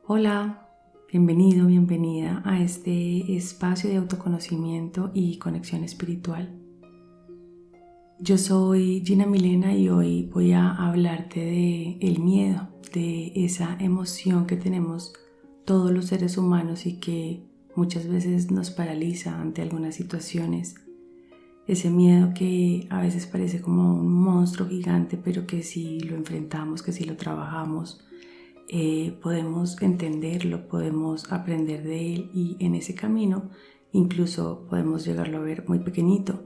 Hola, bienvenido, bienvenida a este espacio de autoconocimiento y conexión espiritual. Yo soy Gina Milena y hoy voy a hablarte de el miedo, de esa emoción que tenemos todos los seres humanos y que muchas veces nos paraliza ante algunas situaciones. Ese miedo que a veces parece como un monstruo gigante, pero que si lo enfrentamos, que si lo trabajamos, podemos entenderlo, podemos aprender de él y en ese camino incluso podemos llegarlo a ver muy pequeñito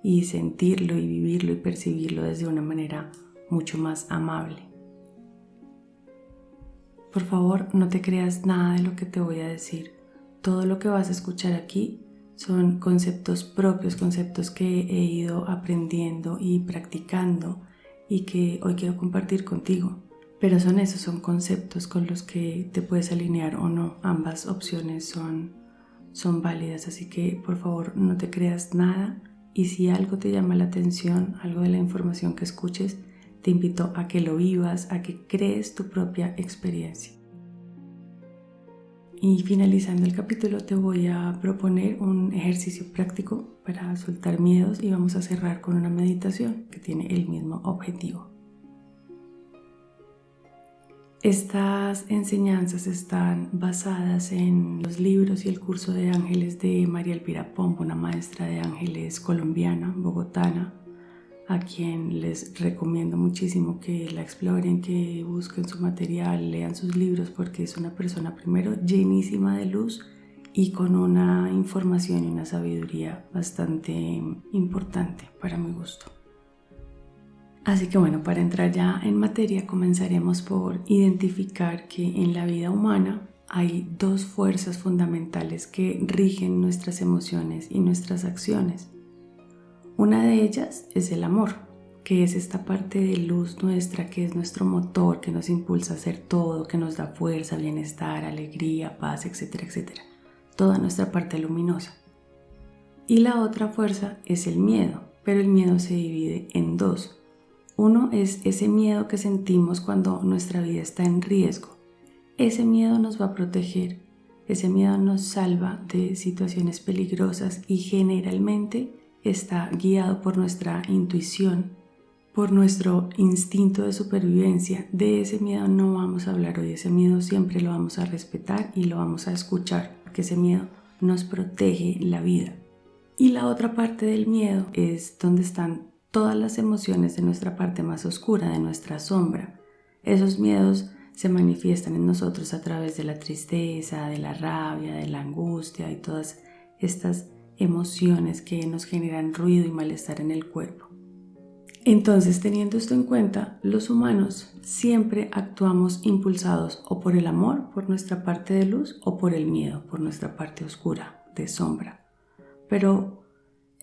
y sentirlo y vivirlo y percibirlo desde una manera mucho más amable. Por favor, no te creas nada de lo que te voy a decir. Todo lo que vas a escuchar aquí son conceptos propios, conceptos que he ido aprendiendo y practicando y que hoy quiero compartir contigo. Pero son conceptos con los que te puedes alinear o no. Ambas opciones son válidas, así que por favor no te creas nada y si algo te llama la atención, algo de la información que escuches, te invito a que lo vivas, a que crees tu propia experiencia. Y finalizando el capítulo te voy a proponer un ejercicio práctico para soltar miedos y vamos a cerrar con una meditación que tiene el mismo objetivo. Estas enseñanzas están basadas en los libros y el curso de ángeles de María Elvira Pombo, una maestra de ángeles colombiana, bogotana, a quien les recomiendo muchísimo que la exploren, que busquen su material, lean sus libros, porque es una persona primero llenísima de luz y con una información y una sabiduría bastante importante para mi gusto. Así que bueno, para entrar ya en materia, comenzaremos por identificar que en la vida humana hay dos fuerzas fundamentales que rigen nuestras emociones y nuestras acciones. Una de ellas es el amor, que es esta parte de luz nuestra, que es nuestro motor, que nos impulsa a hacer todo, que nos da fuerza, bienestar, alegría, paz, etcétera, etcétera. Toda nuestra parte luminosa. Y la otra fuerza es el miedo, pero el miedo se divide en dos. Uno es ese miedo que sentimos cuando nuestra vida está en riesgo. Ese miedo nos va a proteger, ese miedo nos salva de situaciones peligrosas y generalmente está guiado por nuestra intuición, por nuestro instinto de supervivencia. De ese miedo no vamos a hablar hoy, ese miedo siempre lo vamos a respetar y lo vamos a escuchar, porque ese miedo nos protege la vida. Y la otra parte del miedo es donde están todas las emociones de nuestra parte más oscura, de nuestra sombra. Esos miedos se manifiestan en nosotros a través de la tristeza, de la rabia, de la angustia y todas estas emociones que nos generan ruido y malestar en el cuerpo. Entonces, teniendo esto en cuenta, los humanos siempre actuamos impulsados o por el amor, por nuestra parte de luz, o por el miedo, por nuestra parte oscura, de sombra. Pero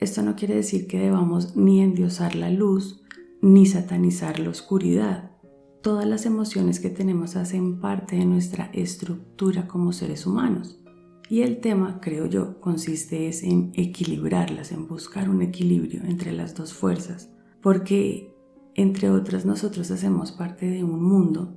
esto no quiere decir que debamos ni endiosar la luz, ni satanizar la oscuridad. Todas las emociones que tenemos hacen parte de nuestra estructura como seres humanos. Y el tema, creo yo, consiste en equilibrarlas, en buscar un equilibrio entre las dos fuerzas. Porque, entre otras, nosotros hacemos parte de un mundo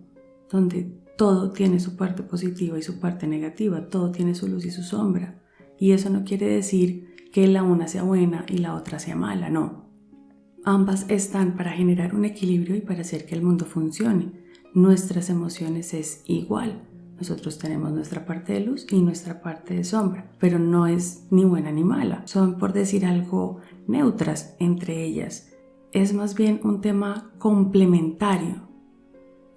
donde todo tiene su parte positiva y su parte negativa, todo tiene su luz y su sombra. Y eso no quiere decir que la una sea buena y la otra sea mala, no. Ambas están para generar un equilibrio y para hacer que el mundo funcione. Nuestras emociones es igual. Nosotros tenemos nuestra parte de luz y nuestra parte de sombra, pero no es ni buena ni mala. Son, por decir algo, neutras entre ellas. Es más bien un tema complementario,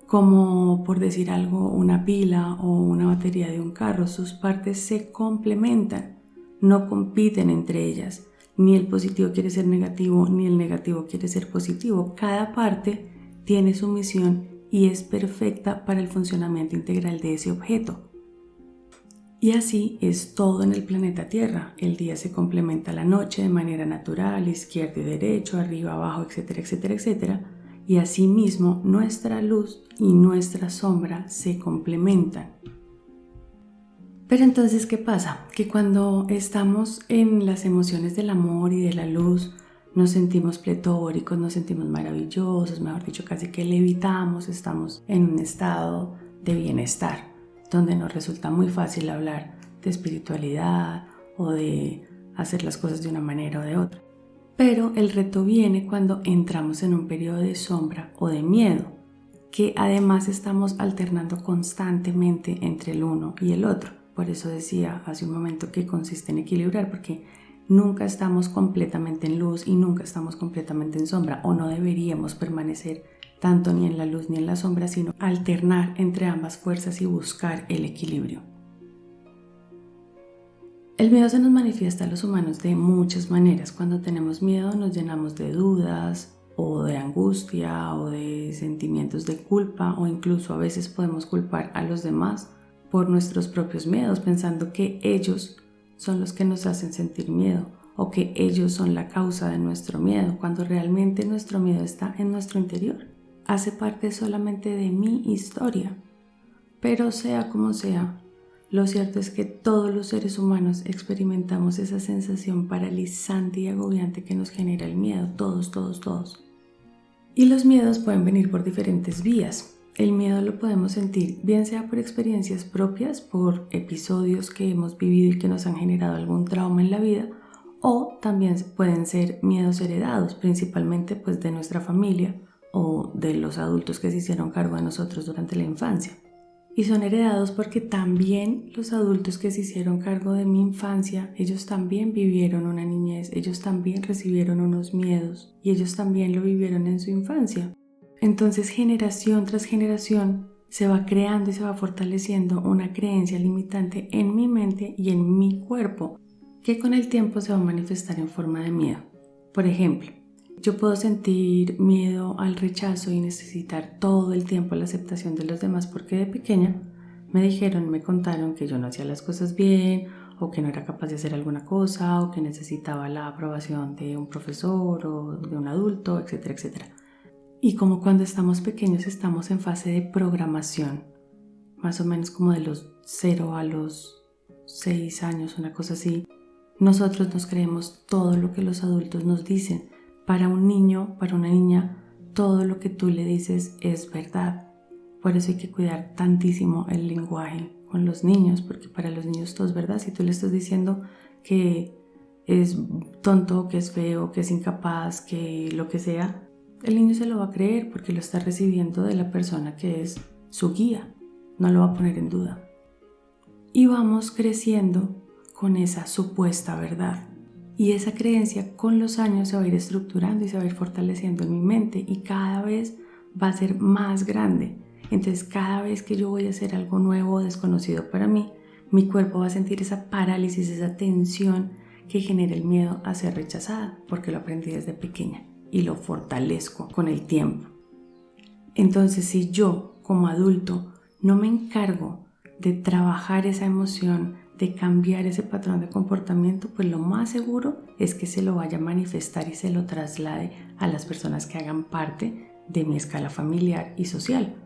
como por decir algo, una pila o una batería de un carro. Sus partes se complementan. No compiten entre ellas, ni el positivo quiere ser negativo, ni el negativo quiere ser positivo. Cada parte tiene su misión y es perfecta para el funcionamiento integral de ese objeto. Y así es todo en el planeta Tierra. El día se complementa a la noche de manera natural, izquierdo y derecho, arriba, abajo, etcétera, etcétera, etcétera. Y asimismo nuestra luz y nuestra sombra se complementan. Pero entonces, ¿qué pasa? Que cuando estamos en las emociones del amor y de la luz, nos sentimos pletóricos, nos sentimos maravillosos, mejor dicho, casi que levitamos, estamos en un estado de bienestar. donde nos resulta muy fácil hablar de espiritualidad o de hacer las cosas de una manera o de otra. Pero el reto viene cuando entramos en un periodo de sombra o de miedo, que además estamos alternando constantemente entre el uno y el otro. Por eso decía hace un momento que consiste en equilibrar, porque nunca estamos completamente en luz y nunca estamos completamente en sombra, o no deberíamos permanecer tanto ni en la luz ni en la sombra, sino alternar entre ambas fuerzas y buscar el equilibrio. El miedo se nos manifiesta a los humanos de muchas maneras. Cuando tenemos miedo nos llenamos de dudas o de angustia o de sentimientos de culpa, o incluso a veces podemos culpar a los demás por nuestros propios miedos, pensando que ellos son los que nos hacen sentir miedo o que ellos son la causa de nuestro miedo, cuando realmente nuestro miedo está en nuestro interior. Hace parte solamente de mi historia. Pero sea como sea, lo cierto es que todos los seres humanos experimentamos esa sensación paralizante y agobiante que nos genera el miedo, todos. Y los miedos pueden venir por diferentes vías. El miedo lo podemos sentir bien sea por experiencias propias, por episodios que hemos vivido y que nos han generado algún trauma en la vida, o también pueden ser miedos heredados, principalmente pues de nuestra familia o de los adultos que se hicieron cargo de nosotros durante la infancia. Y son heredados porque también los adultos que se hicieron cargo de mi infancia, ellos también vivieron una niñez, ellos también recibieron unos miedos y ellos también lo vivieron en su infancia. Entonces, generación tras generación se va creando y se va fortaleciendo una creencia limitante en mi mente y en mi cuerpo, que con el tiempo se va a manifestar en forma de miedo. Por ejemplo, yo puedo sentir miedo al rechazo y necesitar todo el tiempo la aceptación de los demás porque de pequeña me contaron que yo no hacía las cosas bien, o que no era capaz de hacer alguna cosa, o que necesitaba la aprobación de un profesor o de un adulto, etcétera, etcétera. Y como cuando estamos pequeños estamos en fase de programación, más o menos como de los 0 a los 6 años, una cosa así, nosotros nos creemos todo lo que los adultos nos dicen. Para un niño, para una niña, todo lo que tú le dices es verdad. Por eso hay que cuidar tantísimo el lenguaje con los niños, porque para los niños todo es verdad. Si tú le estás diciendo que es tonto, que es feo, que es incapaz, que lo que sea, el niño se lo va a creer porque lo está recibiendo de la persona que es su guía. No lo va a poner en duda. Y vamos creciendo con esa supuesta verdad. Y esa creencia con los años se va a ir estructurando y se va a ir fortaleciendo en mi mente y cada vez va a ser más grande. Entonces cada vez que yo voy a hacer algo nuevo o desconocido para mí, mi cuerpo va a sentir esa parálisis, esa tensión que genera el miedo a ser rechazada, porque lo aprendí desde pequeña y lo fortalezco con el tiempo. Entonces si yo como adulto no me encargo de trabajar esa emoción, de cambiar ese patrón de comportamiento, pues lo más seguro es que se lo vaya a manifestar y se lo traslade a las personas que hagan parte de mi escala familiar y social.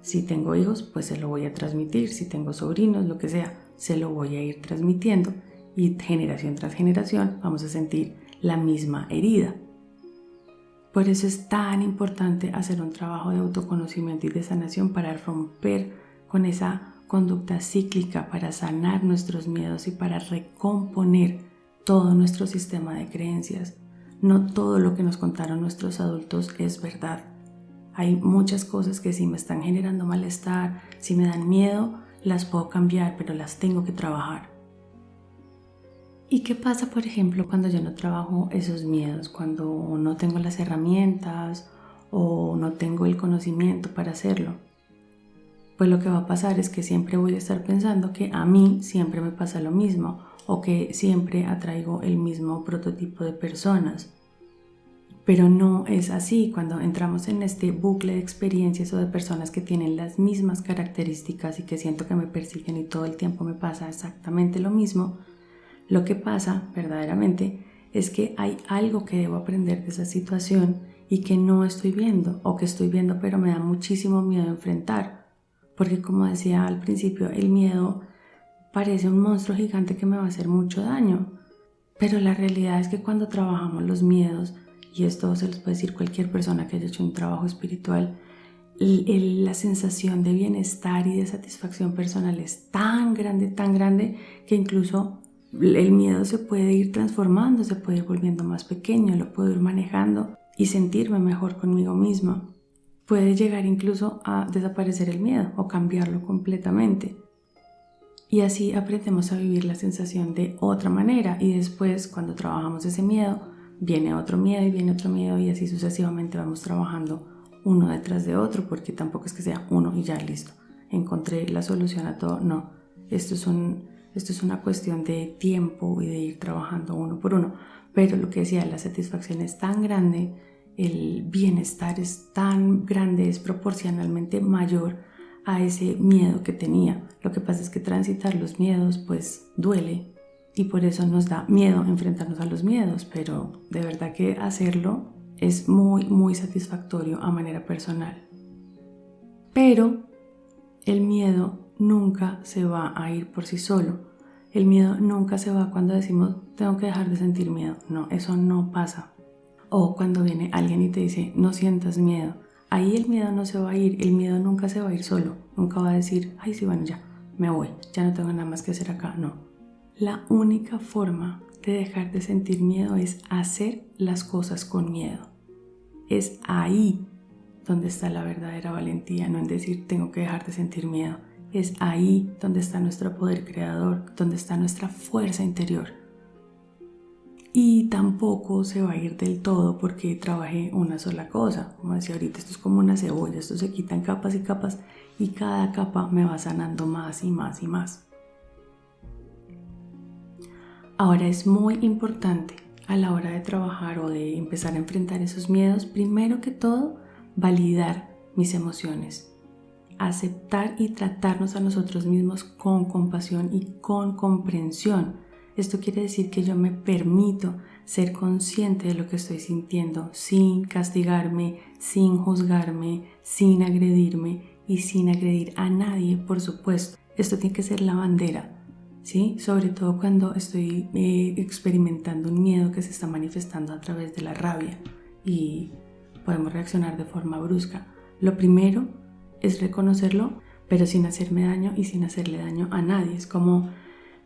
Si tengo hijos, pues se lo voy a transmitir. Si tengo sobrinos, lo que sea, se lo voy a ir transmitiendo y generación tras generación vamos a sentir la misma herida. Por eso es tan importante hacer un trabajo de autoconocimiento y de sanación para romper con esa conducta cíclica, para sanar nuestros miedos y para recomponer todo nuestro sistema de creencias. No todo lo que nos contaron nuestros adultos es verdad. Hay muchas cosas que si me están generando malestar, si me dan miedo, las puedo cambiar, pero las tengo que trabajar. ¿Y qué pasa, por ejemplo, cuando yo no trabajo esos miedos? Cuando no tengo las herramientas o no tengo el conocimiento para hacerlo. Pues lo que va a pasar es que siempre voy a estar pensando que a mí siempre me pasa lo mismo o que siempre atraigo el mismo prototipo de personas. Pero no es así. Cuando entramos en este bucle de experiencias o de personas que tienen las mismas características y que siento que me persiguen y todo el tiempo me pasa exactamente lo mismo, lo que pasa verdaderamente es que hay algo que debo aprender de esa situación y que no estoy viendo, o que estoy viendo pero me da muchísimo miedo enfrentar. Porque como decía al principio, el miedo parece un monstruo gigante que me va a hacer mucho daño. Pero la realidad es que cuando trabajamos los miedos, y esto se los puede decir cualquier persona que haya hecho un trabajo espiritual, la sensación de bienestar y de satisfacción personal es tan grande, que incluso el miedo se puede ir transformando, se puede ir volviendo más pequeño, lo puedo ir manejando y sentirme mejor conmigo misma. Puede llegar incluso a desaparecer el miedo o cambiarlo completamente. Y así aprendemos a vivir la sensación de otra manera, y después, cuando trabajamos ese miedo, viene otro miedo y viene otro miedo, y así sucesivamente vamos trabajando uno detrás de otro, porque tampoco es que sea uno y ya listo, encontré la solución a todo. No, esto es una cuestión de tiempo y de ir trabajando uno por uno. Pero lo que decía, la satisfacción es tan grande, el bienestar es tan grande, es proporcionalmente mayor a ese miedo que tenía. Lo que pasa es que transitar los miedos pues duele, y por eso nos da miedo enfrentarnos a los miedos, pero de verdad que hacerlo es muy satisfactorio a manera personal. Pero el miedo nunca se va a ir por sí solo. El miedo nunca se va cuando decimos tengo que dejar de sentir miedo. No, eso no pasa. O cuando viene alguien y te dice no sientas miedo. Ahí el miedo no se va a ir. El miedo nunca se va a ir solo. Nunca va a decir ay sí, bueno, ya me voy, ya no tengo nada más que hacer acá. No. La única forma de dejar de sentir miedo es hacer las cosas con miedo. Es ahí donde está la verdadera valentía, no en decir tengo que dejar de sentir miedo. Es ahí donde está nuestro poder creador, donde está nuestra fuerza interior. Y tampoco se va a ir del todo porque trabajé una sola cosa. Como decía ahorita, esto es como una cebolla, esto se quita en capas y capas, y cada capa me va sanando más y más y más. Ahora es muy importante a la hora de trabajar o de empezar a enfrentar esos miedos, primero que todo, validar mis emociones, aceptar y tratarnos a nosotros mismos con compasión y con comprensión. Esto quiere decir que yo me permito ser consciente de lo que estoy sintiendo sin castigarme, sin juzgarme, sin agredirme y sin agredir a nadie, por supuesto. Esto tiene que ser la bandera. ¿Sí? Sobre todo cuando estoy experimentando un miedo que se está manifestando a través de la rabia y podemos reaccionar de forma brusca. Lo primero es reconocerlo, pero sin hacerme daño y sin hacerle daño a nadie. Es como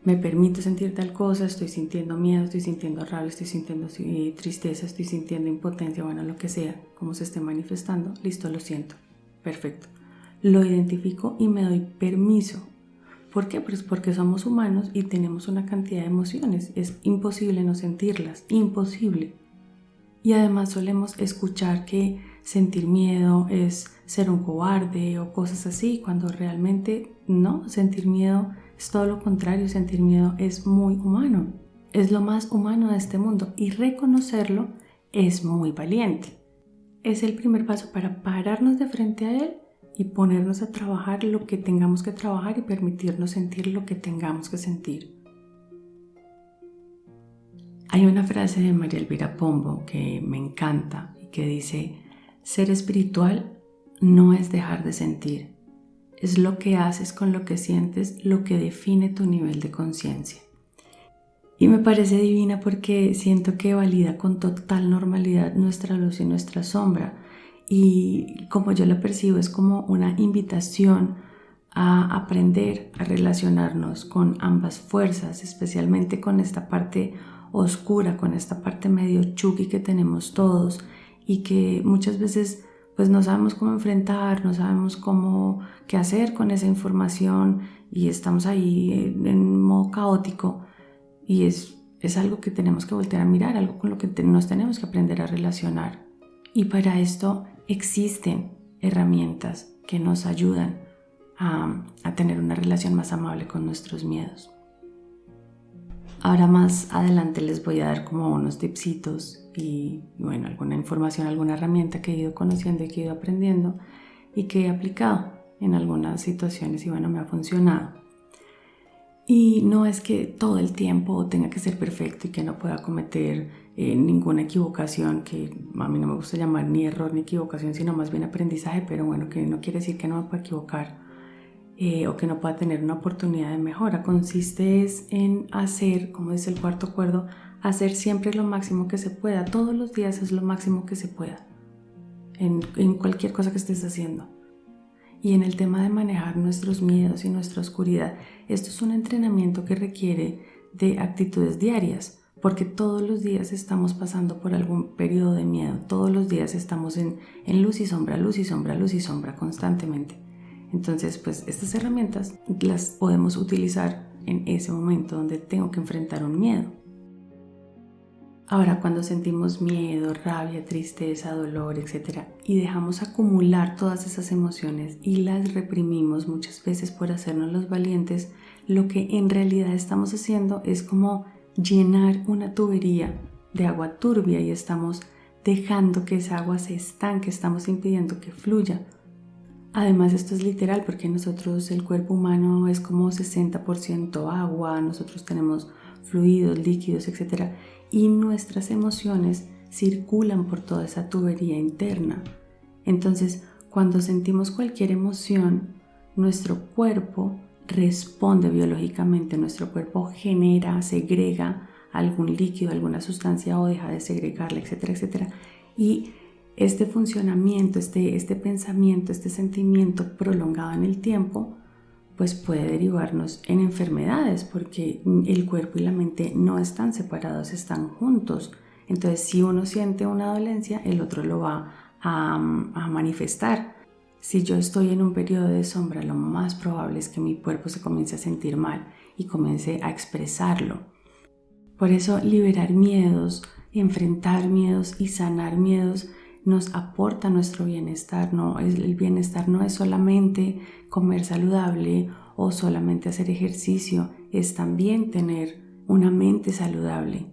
me permito sentir tal cosa, estoy sintiendo miedo, estoy sintiendo rabia, estoy sintiendo tristeza, estoy sintiendo impotencia, bueno, lo que sea, como se esté manifestando, listo, lo siento, perfecto. Lo identifico y me doy permiso. ¿Por qué? Pues porque somos humanos y tenemos una cantidad de emociones. Es imposible no sentirlas, imposible. Y además solemos escuchar que sentir miedo es ser un cobarde o cosas así, cuando realmente no, sentir miedo es todo lo contrario. Sentir miedo es muy humano, es lo más humano de este mundo, y reconocerlo es muy valiente. Es el primer paso para pararnos de frente a él y ponernos a trabajar lo que tengamos que trabajar y permitirnos sentir lo que tengamos que sentir. Hay una frase de María Elvira Pombo que me encanta y que dice: ser espiritual no es dejar de sentir, es lo que haces con lo que sientes lo que define tu nivel de conciencia. Y me parece divina porque siento que valida con total normalidad nuestra luz y nuestra sombra. Y como yo la percibo, es como una invitación a aprender a relacionarnos con ambas fuerzas, especialmente con esta parte oscura, con esta parte medio chuki que tenemos todos y que muchas veces pues no sabemos cómo enfrentar, no sabemos qué hacer con esa información y estamos ahí en modo caótico, y es algo que tenemos que voltear a mirar, algo con lo que nos tenemos que aprender a relacionar. Y para esto existen herramientas que nos ayudan a tener una relación más amable con nuestros miedos. Ahora más adelante les voy a dar como unos tipsitos y bueno, alguna información, alguna herramienta que he ido conociendo y que he ido aprendiendo y que he aplicado en algunas situaciones y bueno, me ha funcionado. Y no es que todo el tiempo tenga que ser perfecto y que no pueda cometer ninguna equivocación, que a mí no me gusta llamar ni error ni equivocación, sino más bien aprendizaje, pero bueno, que no quiere decir que no me pueda equivocar o que no pueda tener una oportunidad de mejora. Consiste en hacer, como dice el cuarto acuerdo, hacer siempre lo máximo que se pueda. Todos los días es lo máximo que se pueda en cualquier cosa que estés haciendo. Y en el tema de manejar nuestros miedos y nuestra oscuridad, esto es un entrenamiento que requiere de actitudes diarias, porque todos los días estamos pasando por algún periodo de miedo, todos los días estamos en luz y sombra, luz y sombra, luz y sombra constantemente. Entonces, pues estas herramientas las podemos utilizar en ese momento donde tengo que enfrentar un miedo. Ahora, cuando sentimos miedo, rabia, tristeza, dolor, etc., y dejamos acumular todas esas emociones y las reprimimos muchas veces por hacernos los valientes, lo que en realidad estamos haciendo es como llenar una tubería de agua turbia y estamos dejando que esa agua se estanque, estamos impidiendo que fluya. Además, esto es literal porque nosotros, el cuerpo humano es como 60% agua, nosotros tenemos fluidos, líquidos, etc. Y nuestras emociones circulan por toda esa tubería interna. Entonces, cuando sentimos cualquier emoción, nuestro cuerpo responde biológicamente, nuestro cuerpo genera, segrega algún líquido, alguna sustancia o deja de segregarla, etcétera, etcétera. Y este funcionamiento, este pensamiento, este sentimiento prolongado en el tiempo, pues puede derivarnos en enfermedades porque el cuerpo y la mente no están separados, están juntos. Entonces, si uno siente una dolencia, el otro lo va a manifestar. Si yo estoy en un periodo de sombra, lo más probable es que mi cuerpo se comience a sentir mal y comience a expresarlo. Por eso, liberar miedos, enfrentar miedos y sanar miedos nos aporta nuestro bienestar. El bienestar no es solamente comer saludable o solamente hacer ejercicio, es también tener una mente saludable.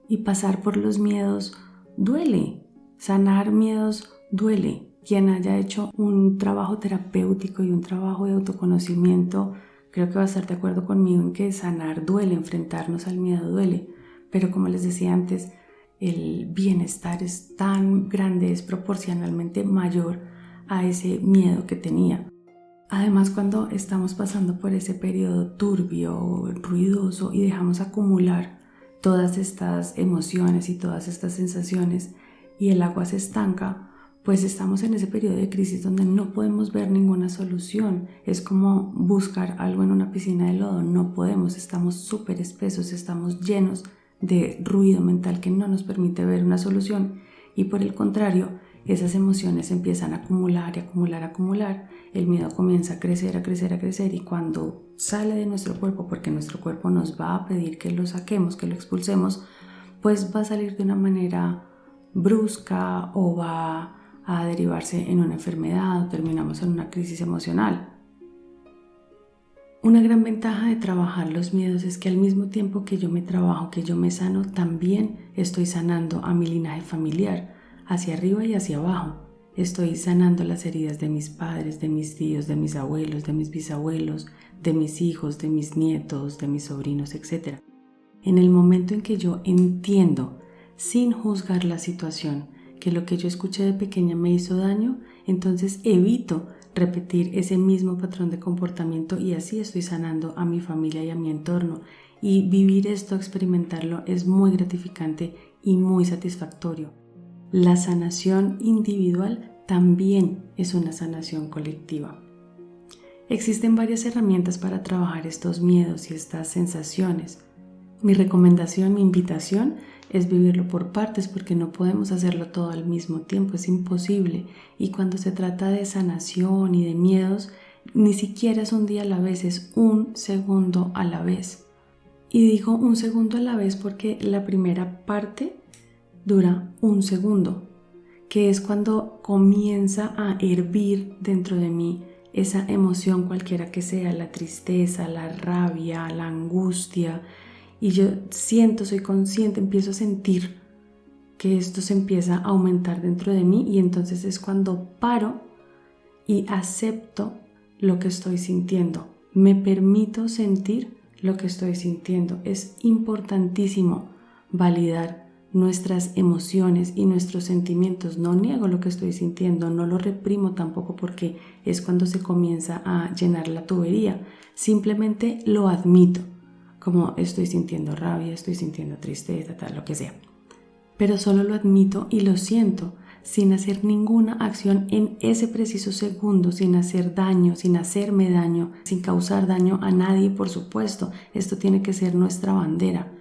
Y pasar por los miedos duele, sanar miedos duele. Quien haya hecho un trabajo terapéutico y un trabajo de autoconocimiento, creo que va a estar de acuerdo conmigo en que sanar duele, enfrentarnos al miedo duele. Pero como les decía antes, el bienestar es tan grande, es proporcionalmente mayor a ese miedo que tenía. Además, cuando estamos pasando por ese periodo turbio, ruidoso y dejamos acumular todas estas emociones y todas estas sensaciones y el agua se estanca, pues estamos en ese periodo de crisis donde no podemos ver ninguna solución. Es como buscar algo en una piscina de lodo, no podemos, estamos súper espesos, estamos llenos de ruido mental que no nos permite ver una solución y por el contrario, esas emociones empiezan a acumular y acumular, acumular, el miedo comienza a crecer, a crecer, a crecer y cuando sale de nuestro cuerpo, porque nuestro cuerpo nos va a pedir que lo saquemos, que lo expulsemos, pues va a salir de una manera brusca o va a derivarse en una enfermedad o terminamos en una crisis emocional. Una gran ventaja de trabajar los miedos es que al mismo tiempo que yo me trabajo, que yo me sano, también estoy sanando a mi linaje familiar, hacia arriba y hacia abajo. Estoy sanando las heridas de mis padres, de mis tíos, de mis abuelos, de mis bisabuelos, de mis hijos, de mis nietos, de mis sobrinos, etc. En el momento en que yo entiendo, sin juzgar la situación, que lo que yo escuché de pequeña me hizo daño, entonces evito repetir ese mismo patrón de comportamiento y así estoy sanando a mi familia y a mi entorno. Y vivir esto, experimentarlo, es muy gratificante y muy satisfactorio. La sanación individual también es una sanación colectiva. Existen varias herramientas para trabajar estos miedos y estas sensaciones. Mi recomendación, mi invitación es vivirlo por partes porque no podemos hacerlo todo al mismo tiempo, es imposible. Y cuando se trata de sanación y de miedos, ni siquiera es un día a la vez, es un segundo a la vez. Y digo un segundo a la vez porque la primera parte dura un segundo, que es cuando comienza a hervir dentro de mí esa emoción cualquiera que sea, la tristeza, la rabia, la angustia, y yo siento, soy consciente, empiezo a sentir que esto se empieza a aumentar dentro de mí y entonces es cuando paro y acepto lo que estoy sintiendo, me permito sentir lo que estoy sintiendo. Es importantísimo validar nuestras emociones y nuestros sentimientos. No niego lo que estoy sintiendo, no lo reprimo tampoco porque es cuando se comienza a llenar la tubería. Simplemente lo admito, como estoy sintiendo rabia, estoy sintiendo tristeza, tal, lo que sea. Pero solo lo admito y lo siento. sin hacer ninguna acción en ese preciso segundo, sin hacer daño, sin hacerme daño, sin causar daño a nadie, por supuesto. Esto tiene que ser nuestra bandera.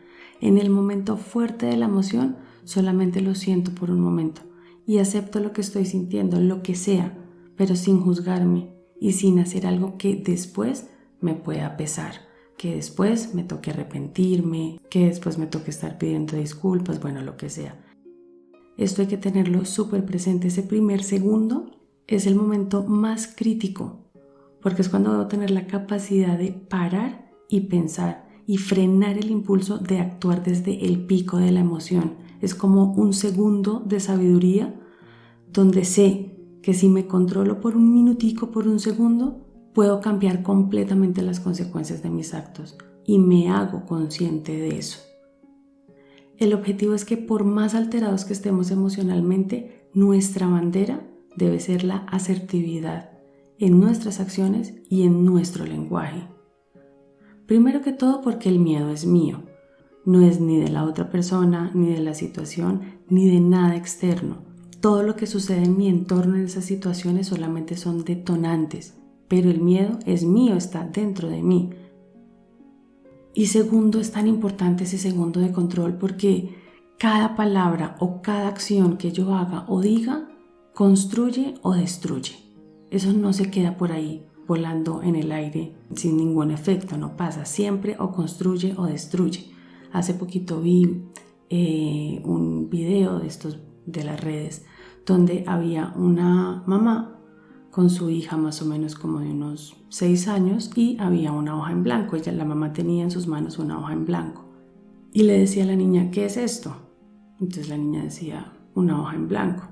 En el momento fuerte de la emoción, solamente lo siento por un momento y acepto lo que estoy sintiendo, lo que sea, pero sin juzgarme y sin hacer algo que después me pueda pesar, que después me toque arrepentirme, que después me toque estar pidiendo disculpas, bueno, lo que sea. Esto hay que tenerlo súper presente. Ese primer segundo es el momento más crítico, porque es cuando debo tener la capacidad de parar y pensar y frenar el impulso de actuar desde el pico de la emoción. Es como un segundo de sabiduría donde sé que si me controlo por un minutico, por un segundo, puedo cambiar completamente las consecuencias de mis actos y me hago consciente de eso. El objetivo es que por más alterados que estemos emocionalmente, nuestra bandera debe ser la asertividad en nuestras acciones y en nuestro lenguaje. Primero que todo porque el miedo es mío, no es ni de la otra persona, ni de la situación, ni de nada externo. Todo lo que sucede en mi entorno en esas situaciones solamente son detonantes, pero el miedo es mío, está dentro de mí. Y segundo, es tan importante ese segundo de control porque cada palabra o cada acción que yo haga o diga construye o destruye. Eso no se queda por ahí volando en el aire sin ningún efecto, no pasa, siempre o construye o destruye. Hace poquito vi un video de estos de las redes donde había una mamá con su hija más o menos como de unos 6 años y había una hoja en blanco. La mamá tenía en sus manos una hoja en blanco y le decía a la niña, ¿qué es esto? Entonces la niña decía, una hoja en blanco.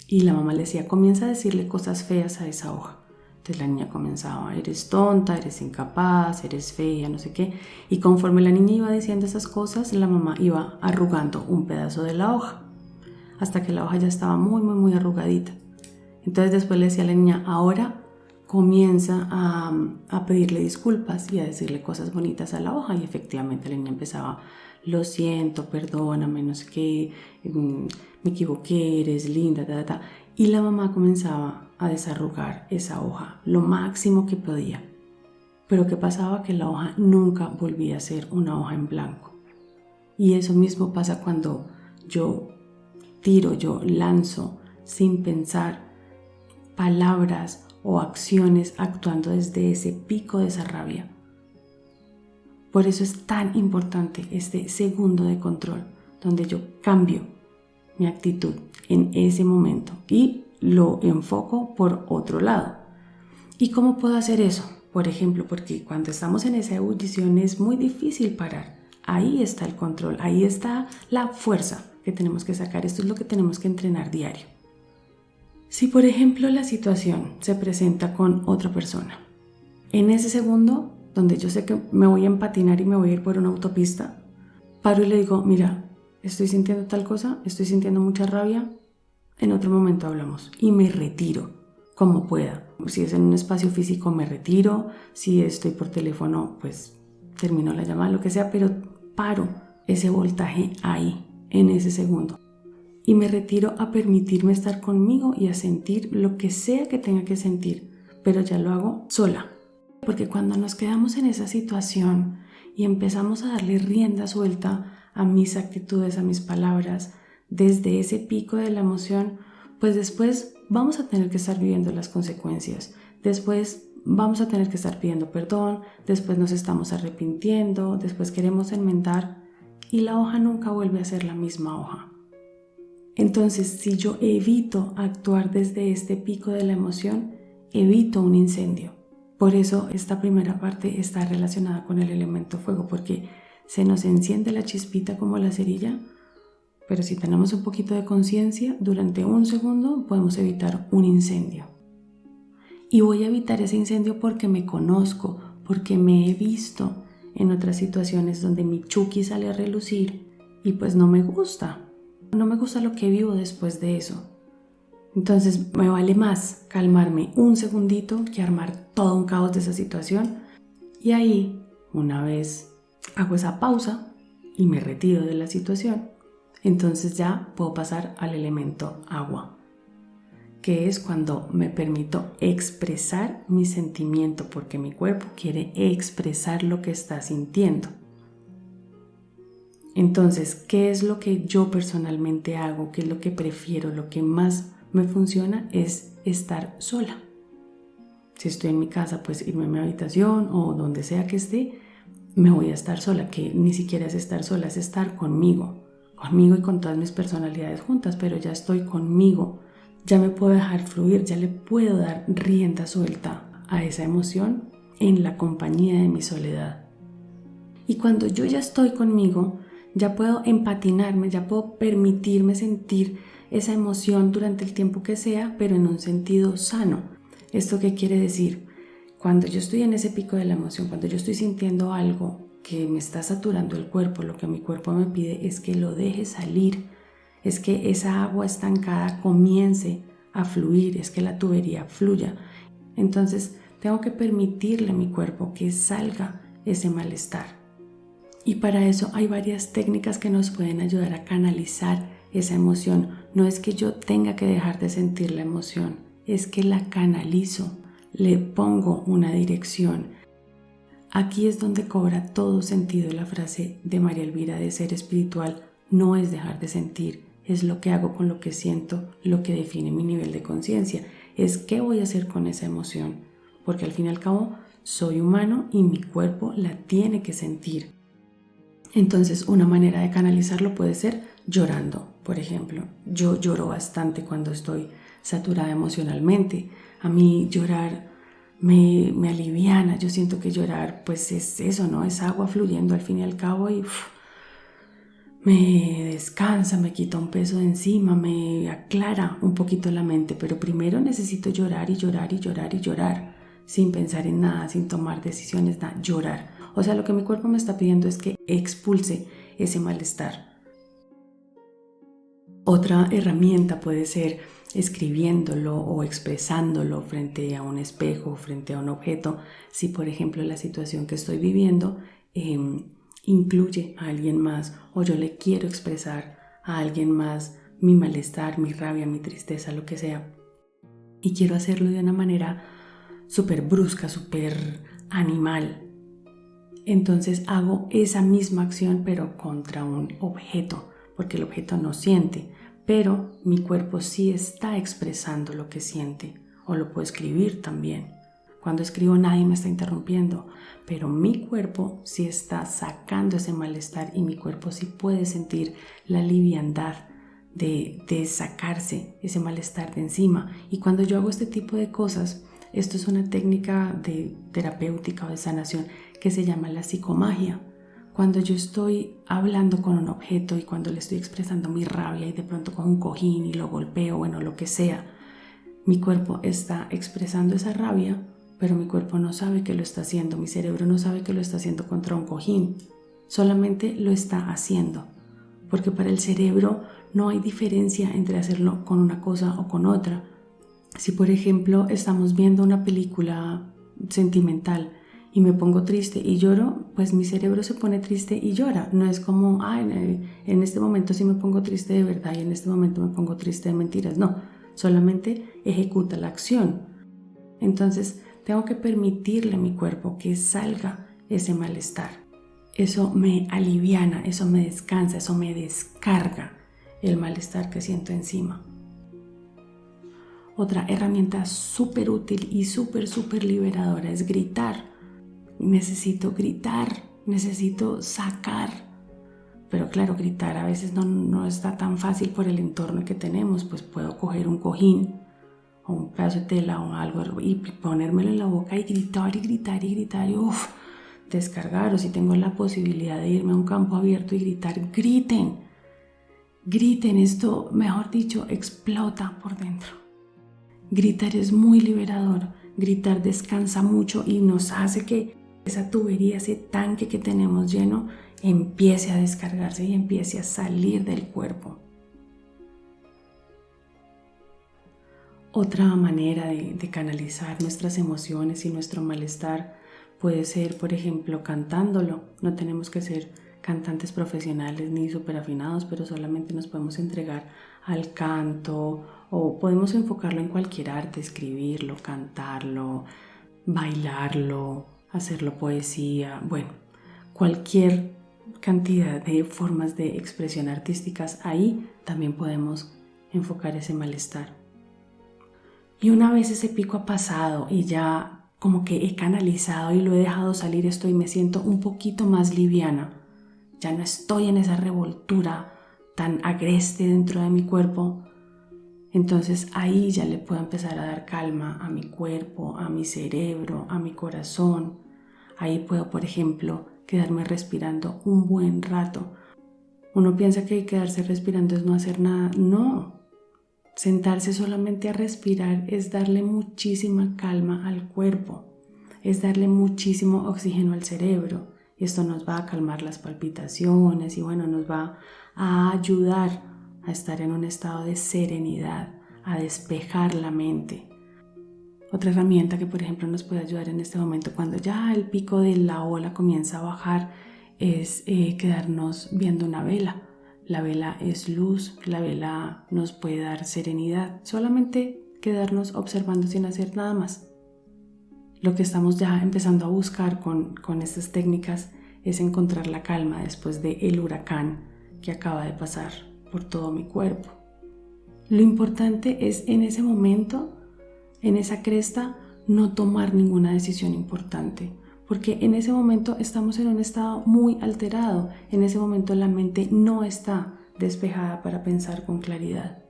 Y la mamá le decía, comienza a decirle cosas feas a esa hoja. Entonces la niña comenzaba, eres tonta, eres incapaz, eres fea, no sé qué. Y conforme la niña iba diciendo esas cosas, la mamá iba arrugando un pedazo de la hoja hasta que la hoja ya estaba muy arrugadita. Entonces después le decía a la niña, ahora comienza a pedirle disculpas y a decirle cosas bonitas a la hoja. Y efectivamente la niña empezaba, lo siento, perdóname, no sé qué, me equivoqué, eres linda, Y la mamá comenzaba a desarrugar esa hoja lo máximo que podía. Pero ¿qué pasaba? Que la hoja nunca volvía a ser una hoja en blanco. Y eso mismo pasa cuando yo tiro, yo lanzo sin pensar palabras o acciones actuando desde ese pico de esa rabia. Por eso es tan importante este segundo de control, donde yo cambio mi actitud en ese momento y lo enfoco por otro lado. ¿Y cómo puedo hacer eso? Por ejemplo, porque cuando estamos en esa ebullición es muy difícil parar. Ahí está el control, ahí está la fuerza que tenemos que sacar. Esto es lo que tenemos que entrenar diario. Si por ejemplo la situación se presenta con otra persona, en ese segundo donde yo sé que me voy a empatinar y me voy a ir por una autopista, paro y le digo, mira, estoy sintiendo tal cosa, estoy sintiendo mucha rabia, en otro momento hablamos y me retiro como pueda. Si es en un espacio físico me retiro, si estoy por teléfono pues termino la llamada, lo que sea, pero paro ese voltaje ahí, en ese segundo. Y me retiro a permitirme estar conmigo y a sentir lo que sea que tenga que sentir, pero ya lo hago sola. Porque cuando nos quedamos en esa situación y empezamos a darle rienda suelta a mis actitudes, a mis palabras, desde ese pico de la emoción, pues después vamos a tener que estar viviendo las consecuencias. Después vamos a tener que estar pidiendo perdón, después nos estamos arrepintiendo, después queremos enmendar y la hoja nunca vuelve a ser la misma hoja. Entonces, si yo evito actuar desde este pico de la emoción, evito un incendio. Por eso esta primera parte está relacionada con el elemento fuego, porque se nos enciende la chispita como la cerilla, pero si tenemos un poquito de conciencia, durante un segundo podemos evitar un incendio. Y voy a evitar ese incendio porque me conozco, porque me he visto en otras situaciones donde mi Chucky sale a relucir y pues no me gusta. No me gusta lo que vivo después de eso. Entonces me vale más calmarme un segundito que armar todo un caos de esa situación. Y ahí, una vez hago esa pausa y me retiro de la situación, entonces ya puedo pasar al elemento agua. que es cuando me permito expresar mi sentimiento, porque mi cuerpo quiere expresar lo que está sintiendo. Entonces, ¿qué es lo que yo personalmente hago? ¿Qué es lo que prefiero? Lo que más me funciona es estar sola. Si estoy en mi casa, pues irme a mi habitación o donde sea que esté, me voy a estar sola, que ni siquiera es estar sola, es estar conmigo y con todas mis personalidades juntas, pero ya estoy conmigo, ya me puedo dejar fluir, ya le puedo dar rienda suelta a esa emoción en la compañía de mi soledad. Y cuando yo ya estoy conmigo, ya puedo empatinarme, ya puedo permitirme sentir esa emoción durante el tiempo que sea, pero en un sentido sano. ¿Esto qué quiere decir? Cuando yo estoy en ese pico de la emoción, cuando yo estoy sintiendo algo que me está saturando el cuerpo, lo que mi cuerpo me pide es que lo deje salir, es que esa agua estancada comience a fluir, es que la tubería fluya. Entonces tengo que permitirle a mi cuerpo que salga ese malestar. Y para eso hay varias técnicas que nos pueden ayudar a canalizar esa emoción. No es que yo tenga que dejar de sentir la emoción, es que la canalizo, le pongo una dirección. Aquí es donde cobra todo sentido la frase de María Elvira de ser espiritual. No es dejar de sentir, es lo que hago con lo que siento, lo que define mi nivel de conciencia. Es qué voy a hacer con esa emoción, porque al fin y al cabo soy humano y mi cuerpo la tiene que sentir. Entonces, una manera de canalizarlo puede ser llorando, por ejemplo. Yo lloro bastante cuando estoy saturada emocionalmente. A mí llorar me aliviana. Yo siento que llorar pues es eso, ¿no? Es agua fluyendo al fin y al cabo y me descansa, me quita un peso de encima, me aclara un poquito la mente. Pero primero necesito llorar y llorar y llorar y llorar, sin pensar en nada, sin tomar decisiones, nada, llorar. O sea, lo que mi cuerpo me está pidiendo es que expulse ese malestar. Otra herramienta puede ser escribiéndolo o expresándolo frente a un espejo, frente a un objeto. Si, por ejemplo, la situación que estoy viviendo incluye a alguien más o yo le quiero expresar a alguien más mi malestar, mi rabia, mi tristeza, lo que sea. Y quiero hacerlo de una manera súper brusca, súper animal. Entonces hago esa misma acción pero contra un objeto, porque el objeto no siente, pero mi cuerpo sí está expresando lo que siente, o lo puedo escribir también. Cuando escribo nadie me está interrumpiendo, pero mi cuerpo sí está sacando ese malestar y mi cuerpo sí puede sentir la liviandad de sacarse ese malestar de encima. Y cuando yo hago este tipo de cosas, esto es una técnica de terapéutica o de sanación que se llama la psicomagia. Cuando yo estoy hablando con un objeto y cuando le estoy expresando mi rabia y de pronto con un cojín y lo golpeo, bueno, lo que sea, mi cuerpo está expresando esa rabia, pero mi cuerpo no sabe que lo está haciendo, mi cerebro no sabe que lo está haciendo contra un cojín, solamente lo está haciendo, porque para el cerebro no hay diferencia entre hacerlo con una cosa o con otra. Si por ejemplo estamos viendo una película sentimental y me pongo triste y lloro, pues mi cerebro se pone triste y llora. No es como, en este momento sí me pongo triste de verdad y en este momento me pongo triste de mentiras. No, solamente ejecuta la acción. Entonces tengo que permitirle a mi cuerpo que salga ese malestar. Eso me aliviana, eso me descansa, eso me descarga el malestar que siento encima. Otra herramienta súper útil y súper liberadora es gritar. Necesito gritar, necesito sacar. Pero claro, gritar a veces no está tan fácil por el entorno que tenemos. Pues puedo coger un cojín o un pedazo de tela o algo y ponérmelo en la boca y gritar y descargar. O si tengo la posibilidad de irme a un campo abierto y gritar, griten, esto, mejor dicho, explota por dentro. Gritar es muy liberador, gritar descansa mucho y nos hace que esa tubería, ese tanque que tenemos lleno, empiece a descargarse y empiece a salir del cuerpo. Otra manera de canalizar nuestras emociones y nuestro malestar puede ser, por ejemplo, cantándolo. No tenemos que ser cantantes profesionales ni súper afinados, pero solamente nos podemos entregar al canto o podemos enfocarlo en cualquier arte, escribirlo, cantarlo, bailarlo, hacerlo poesía, bueno, cualquier cantidad de formas de expresión artísticas, ahí también podemos enfocar ese malestar. Y una vez ese pico ha pasado y ya como que he canalizado y lo he dejado salir esto y me siento un poquito más liviana, ya no estoy en esa revoltura tan agreste dentro de mi cuerpo, entonces ahí ya le puedo empezar a dar calma a mi cuerpo, a mi cerebro, a mi corazón. Ahí puedo, por ejemplo, quedarme respirando un buen rato. Uno piensa que quedarse respirando es no hacer nada. No, sentarse solamente a respirar es darle muchísima calma al cuerpo, es darle muchísimo oxígeno al cerebro. Y esto nos va a calmar las palpitaciones y bueno, nos va a ayudar a estar en un estado de serenidad, a despejar la mente. Otra herramienta que por ejemplo nos puede ayudar en este momento cuando ya el pico de la ola comienza a bajar es quedarnos viendo una vela. La vela es luz, la vela nos puede dar serenidad, solamente quedarnos observando sin hacer nada más. Lo que estamos ya empezando a buscar con estas técnicas es encontrar la calma después del huracán que acaba de pasar por todo mi cuerpo. Lo importante es en ese momento, en esa cresta, no tomar ninguna decisión importante, porque en ese momento estamos en un estado muy alterado, en ese momento la mente no está despejada para pensar con claridad.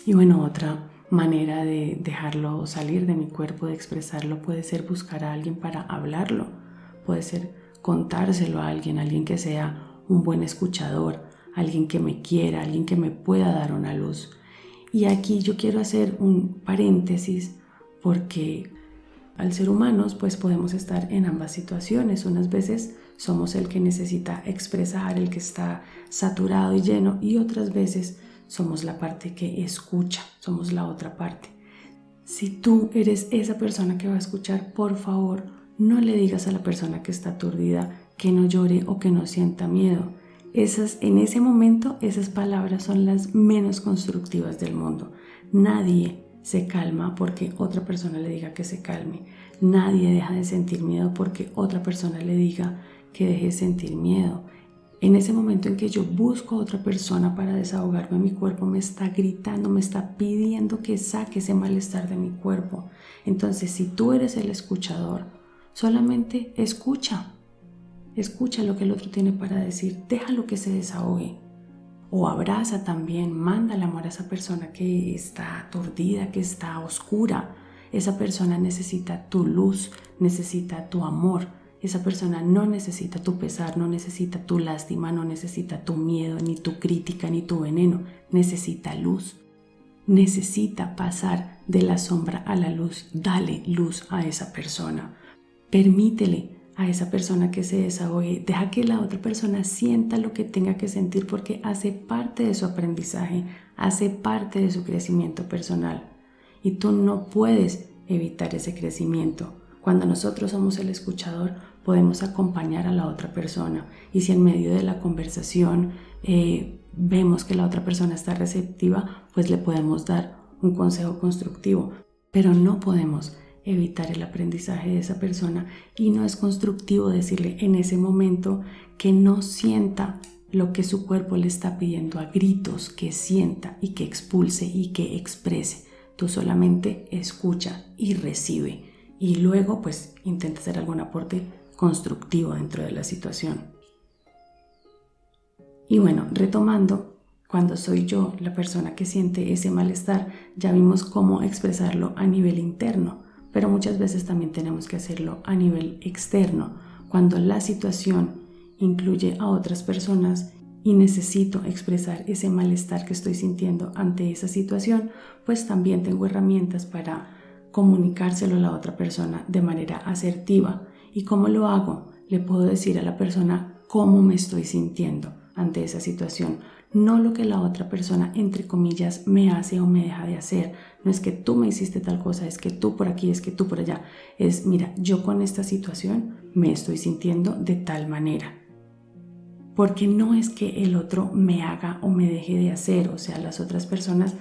Y bueno, otra manera de dejarlo salir de mi cuerpo, de expresarlo, puede ser buscar a alguien para hablarlo, puede ser contárselo a alguien que sea un buen escuchador, alguien que me quiera, alguien que me pueda dar una luz. Y aquí yo quiero hacer un paréntesis porque al ser humanos pues podemos estar en ambas situaciones. Unas veces somos el que necesita expresar, el que está saturado y lleno, y otras veces somos la parte que escucha, somos la otra parte. Si tú eres esa persona que va a escuchar, por favor, no le digas a la persona que está aturdida que no llore o que no sienta miedo. En ese momento, esas palabras son las menos constructivas del mundo. Nadie se calma porque otra persona le diga que se calme. Nadie deja de sentir miedo porque otra persona le diga que deje de sentir miedo. En ese momento en que yo busco a otra persona para desahogarme, mi cuerpo me está gritando, me está pidiendo que saque ese malestar de mi cuerpo. Entonces, si tú eres el escuchador, solamente escucha. Escucha lo que el otro tiene para decir, déjalo que se desahogue. O abraza también, mándale amor a esa persona que está aturdida, que está oscura. Esa persona necesita tu luz, necesita tu amor. Esa persona no necesita tu pesar, no necesita tu lástima, no necesita tu miedo, ni tu crítica, ni tu veneno. Necesita luz. Necesita pasar de la sombra a la luz. Dale luz a esa persona. Permítele a esa persona que se desahogue, deja que la otra persona sienta lo que tenga que sentir porque hace parte de su aprendizaje, hace parte de su crecimiento personal y tú no puedes evitar ese crecimiento. Cuando nosotros somos el escuchador, podemos acompañar a la otra persona y si en medio de la conversación vemos que la otra persona está receptiva, pues le podemos dar un consejo constructivo, pero no podemos evitar el aprendizaje de esa persona y no es constructivo decirle en ese momento que no sienta lo que su cuerpo le está pidiendo a gritos, que sienta y que expulse y que exprese. Tú solamente escucha y recibe y luego pues intenta hacer algún aporte constructivo dentro de la situación. Y bueno, retomando, cuando soy yo la persona que siente ese malestar, ya vimos cómo expresarlo a nivel interno. Pero muchas veces también tenemos que hacerlo a nivel externo, cuando la situación incluye a otras personas y necesito expresar ese malestar que estoy sintiendo ante esa situación, pues también tengo herramientas para comunicárselo a la otra persona de manera asertiva. ¿Y cómo lo hago? Le puedo decir a la persona cómo me estoy sintiendo ante esa situación, no lo que la otra persona, entre comillas, me hace o me deja de hacer. No es que tú me hiciste tal cosa, es que tú por aquí, es que tú por allá. Es, mira, yo con esta situación me estoy sintiendo de tal manera. Porque no es que el otro me haga o me deje de hacer, o sea, las otras personas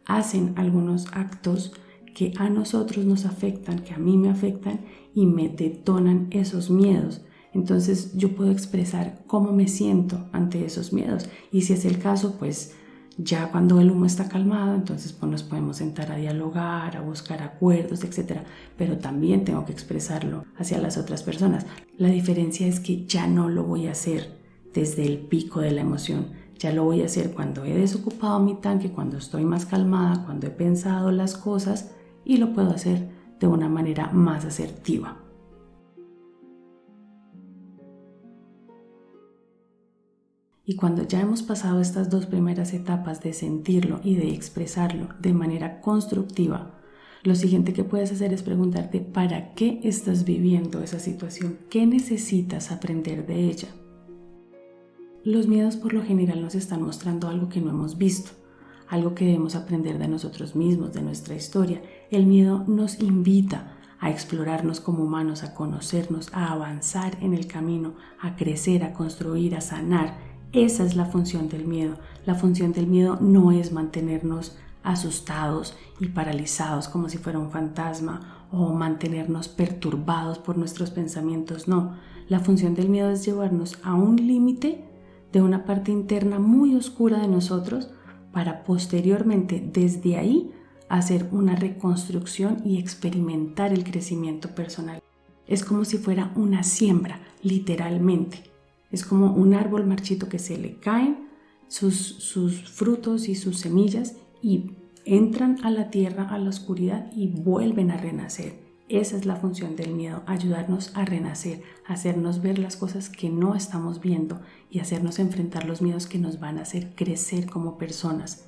hacen algunos actos que a nosotros nos afectan, que a mí me afectan y me detonan esos miedos. Entonces yo puedo expresar cómo me siento ante esos miedos y si es el caso, pues ya cuando el humo está calmado, entonces pues nos podemos sentar a dialogar, a buscar acuerdos, etc. Pero también tengo que expresarlo hacia las otras personas. La diferencia es que ya no lo voy a hacer desde el pico de la emoción. Ya lo voy a hacer cuando he desocupado mi tanque, cuando estoy más calmada, cuando he pensado las cosas y lo puedo hacer de una manera más asertiva. Y cuando ya hemos pasado estas dos primeras etapas de sentirlo y de expresarlo de manera constructiva, lo siguiente que puedes hacer es preguntarte ¿para qué estás viviendo esa situación? ¿Qué necesitas aprender de ella? Los miedos por lo general nos están mostrando algo que no hemos visto, algo que debemos aprender de nosotros mismos, de nuestra historia. El miedo nos invita a explorarnos como humanos, a conocernos, a avanzar en el camino, a crecer, a construir, a sanar. Esa es la función del miedo. La función del miedo no es mantenernos asustados y paralizados como si fuera un fantasma o mantenernos perturbados por nuestros pensamientos, no. La función del miedo es llevarnos a un límite de una parte interna muy oscura de nosotros para posteriormente desde ahí hacer una reconstrucción y experimentar el crecimiento personal. Es como si fuera una siembra, literalmente. Es como un árbol marchito que se le caen sus frutos y sus semillas y entran a la tierra, a la oscuridad y vuelven a renacer. Esa es la función del miedo, ayudarnos a renacer, hacernos ver las cosas que no estamos viendo y hacernos enfrentar los miedos que nos van a hacer crecer como personas.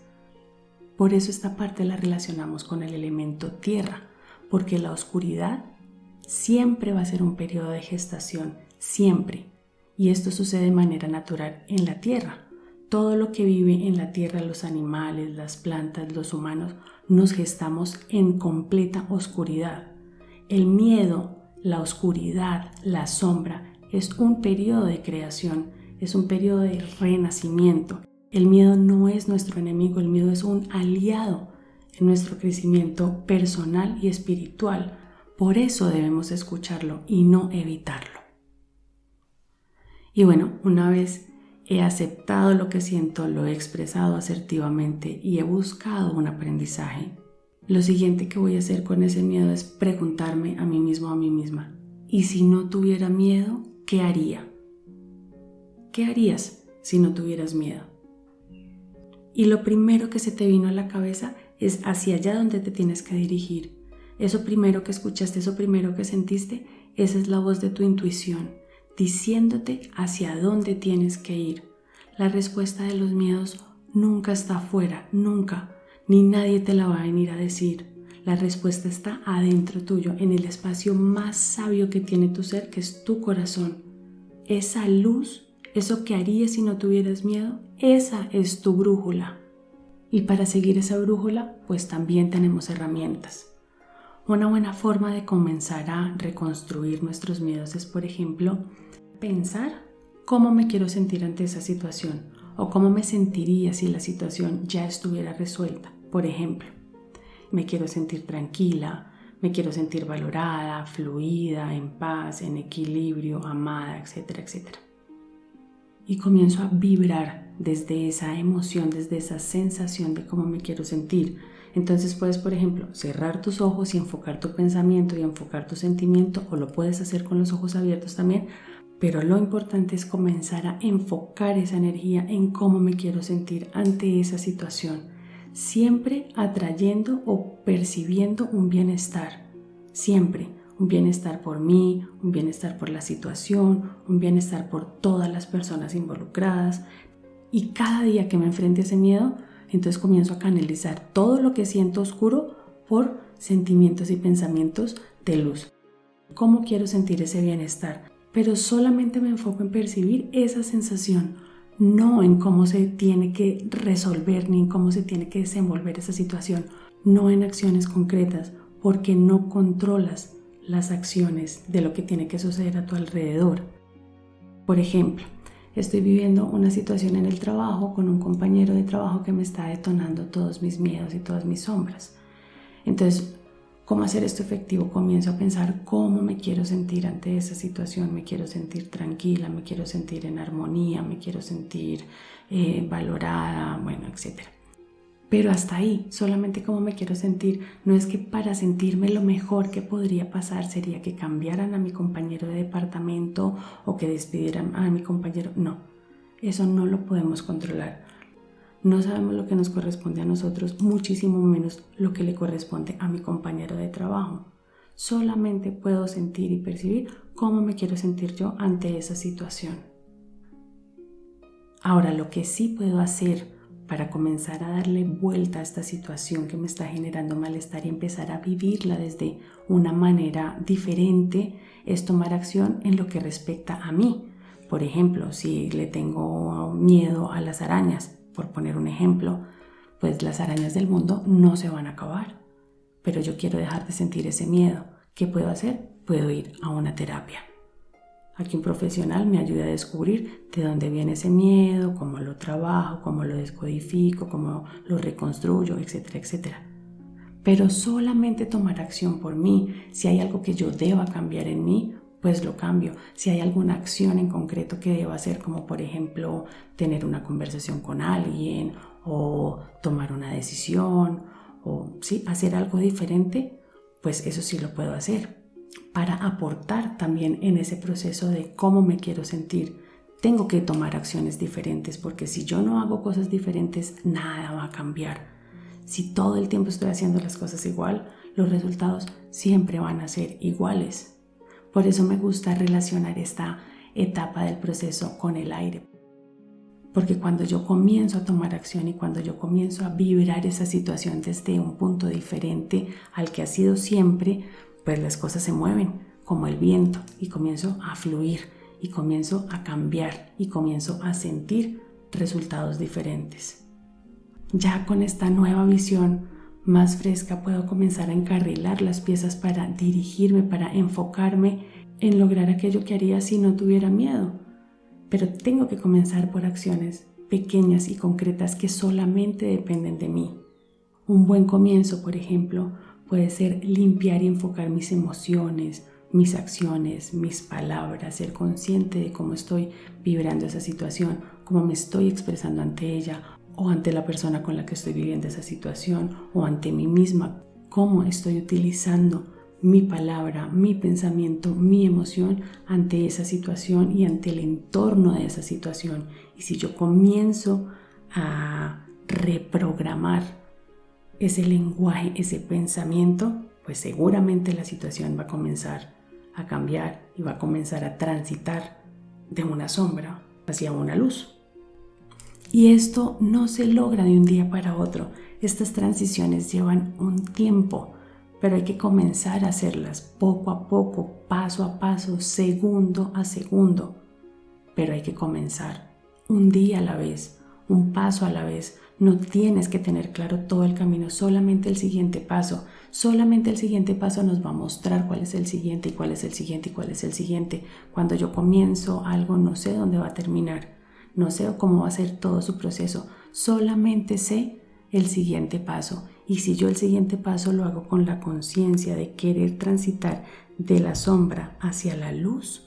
Por eso esta parte la relacionamos con el elemento tierra, porque la oscuridad siempre va a ser un periodo de gestación, siempre. Y esto sucede de manera natural en la tierra. Todo lo que vive en la tierra, los animales, las plantas, los humanos, nos gestamos en completa oscuridad. El miedo, la oscuridad, la sombra es un periodo de creación, es un periodo de renacimiento. El miedo no es nuestro enemigo, el miedo es un aliado en nuestro crecimiento personal y espiritual. Por eso debemos escucharlo y no evitarlo. Y bueno, una vez he aceptado lo que siento, lo he expresado asertivamente y he buscado un aprendizaje, lo siguiente que voy a hacer con ese miedo es preguntarme a mí mismo, a mí misma, ¿y si no tuviera miedo, qué haría? ¿Qué harías si no tuvieras miedo? Y lo primero que se te vino a la cabeza es hacia allá donde te tienes que dirigir. Eso primero que escuchaste, eso primero que sentiste, esa es la voz de tu intuición, diciéndote hacia dónde tienes que ir. La respuesta de los miedos nunca está afuera, nunca, ni nadie te la va a venir a decir. La respuesta está adentro tuyo, en el espacio más sabio que tiene tu ser, que es tu corazón. Esa luz, eso que harías si no tuvieras miedo, esa es tu brújula. Y para seguir esa brújula, pues también tenemos herramientas. Una buena forma de comenzar a reconstruir nuestros miedos es, por ejemplo, pensar cómo me quiero sentir ante esa situación o cómo me sentiría si la situación ya estuviera resuelta. Por ejemplo, me quiero sentir tranquila, me quiero sentir valorada, fluida, en paz, en equilibrio, amada, etcétera, etcétera. Y comienzo a vibrar desde esa emoción, desde esa sensación de cómo me quiero sentir. Entonces puedes, por ejemplo, cerrar tus ojos y enfocar tu pensamiento y enfocar tu sentimiento, o lo puedes hacer con los ojos abiertos también, pero lo importante es comenzar a enfocar esa energía en cómo me quiero sentir ante esa situación, siempre atrayendo o percibiendo un bienestar, siempre un bienestar por mí, un bienestar por la situación, un bienestar por todas las personas involucradas. Y cada día que me enfrente a ese miedo, entonces comienzo a canalizar todo lo que siento oscuro por sentimientos y pensamientos de luz. ¿Cómo quiero sentir ese bienestar? Pero solamente me enfoco en percibir esa sensación, no en cómo se tiene que resolver ni en cómo se tiene que desenvolver esa situación, no en acciones concretas, porque no controlas las acciones de lo que tiene que suceder a tu alrededor. Por ejemplo, estoy viviendo una situación en el trabajo con un compañero de trabajo que me está detonando todos mis miedos y todas mis sombras. Entonces, ¿cómo hacer esto efectivo? Comienzo a pensar cómo me quiero sentir ante esa situación. Me quiero sentir tranquila, me quiero sentir en armonía, me quiero sentir valorada, bueno, etc. Pero hasta ahí, solamente cómo me quiero sentir. No es que para sentirme lo mejor que podría pasar sería que cambiaran a mi compañero de departamento o que despidieran a mi compañero. No, eso no lo podemos controlar. No sabemos lo que nos corresponde a nosotros, muchísimo menos lo que le corresponde a mi compañero de trabajo. Solamente puedo sentir y percibir cómo me quiero sentir yo ante esa situación. Ahora, lo que sí puedo hacer para comenzar a darle vuelta a esta situación que me está generando malestar y empezar a vivirla desde una manera diferente es tomar acción en lo que respecta a mí. Por ejemplo, si le tengo miedo a las arañas, por poner un ejemplo, pues las arañas del mundo no se van a acabar. Pero yo quiero dejar de sentir ese miedo. ¿Qué puedo hacer? Puedo ir a una terapia. Aquí un profesional me ayuda a descubrir de dónde viene ese miedo, cómo lo trabajo, cómo lo descodifico, cómo lo reconstruyo, etcétera, etcétera. Pero solamente tomar acción por mí. Si hay algo que yo deba cambiar en mí, pues lo cambio. Si hay alguna acción en concreto que deba hacer, como por ejemplo tener una conversación con alguien o tomar una decisión o sí, hacer algo diferente, pues eso sí lo puedo hacer. Para aportar también en ese proceso de cómo me quiero sentir, tengo que tomar acciones diferentes, porque si yo no hago cosas diferentes, nada va a cambiar. Si todo el tiempo estoy haciendo las cosas igual, los resultados siempre van a ser iguales. Por eso me gusta relacionar esta etapa del proceso con el aire. Porque cuando yo comienzo a tomar acción y cuando yo comienzo a vibrar esa situación desde un punto diferente al que ha sido siempre, pues las cosas se mueven como el viento y comienzo a fluir y comienzo a cambiar y comienzo a sentir resultados diferentes. Ya con esta nueva visión más fresca puedo comenzar a encarrilar las piezas para dirigirme, para enfocarme en lograr aquello que haría si no tuviera miedo. Pero tengo que comenzar por acciones pequeñas y concretas que solamente dependen de mí. Un buen comienzo, por ejemplo, puede ser limpiar y enfocar mis emociones, mis acciones, mis palabras, ser consciente de cómo estoy vibrando esa situación, cómo me estoy expresando ante ella o ante la persona con la que estoy viviendo esa situación o ante mí misma, cómo estoy utilizando mi palabra, mi pensamiento, mi emoción ante esa situación y ante el entorno de esa situación. Y si yo comienzo a reprogramar ese lenguaje, ese pensamiento, pues seguramente la situación va a comenzar a cambiar y va a comenzar a transitar de una sombra hacia una luz. Y esto no se logra de un día para otro. Estas transiciones llevan un tiempo, pero hay que comenzar a hacerlas poco a poco, paso a paso, segundo a segundo. Pero hay que comenzar un día a la vez, un paso a la vez. No tienes que tener claro todo el camino, solamente el siguiente paso. Solamente el siguiente paso nos va a mostrar cuál es el siguiente y cuál es el siguiente y cuál es el siguiente. Cuando yo comienzo algo, no sé dónde va a terminar. No sé cómo va a ser todo su proceso. Solamente sé el siguiente paso. Y si yo el siguiente paso lo hago con la conciencia de querer transitar de la sombra hacia la luz,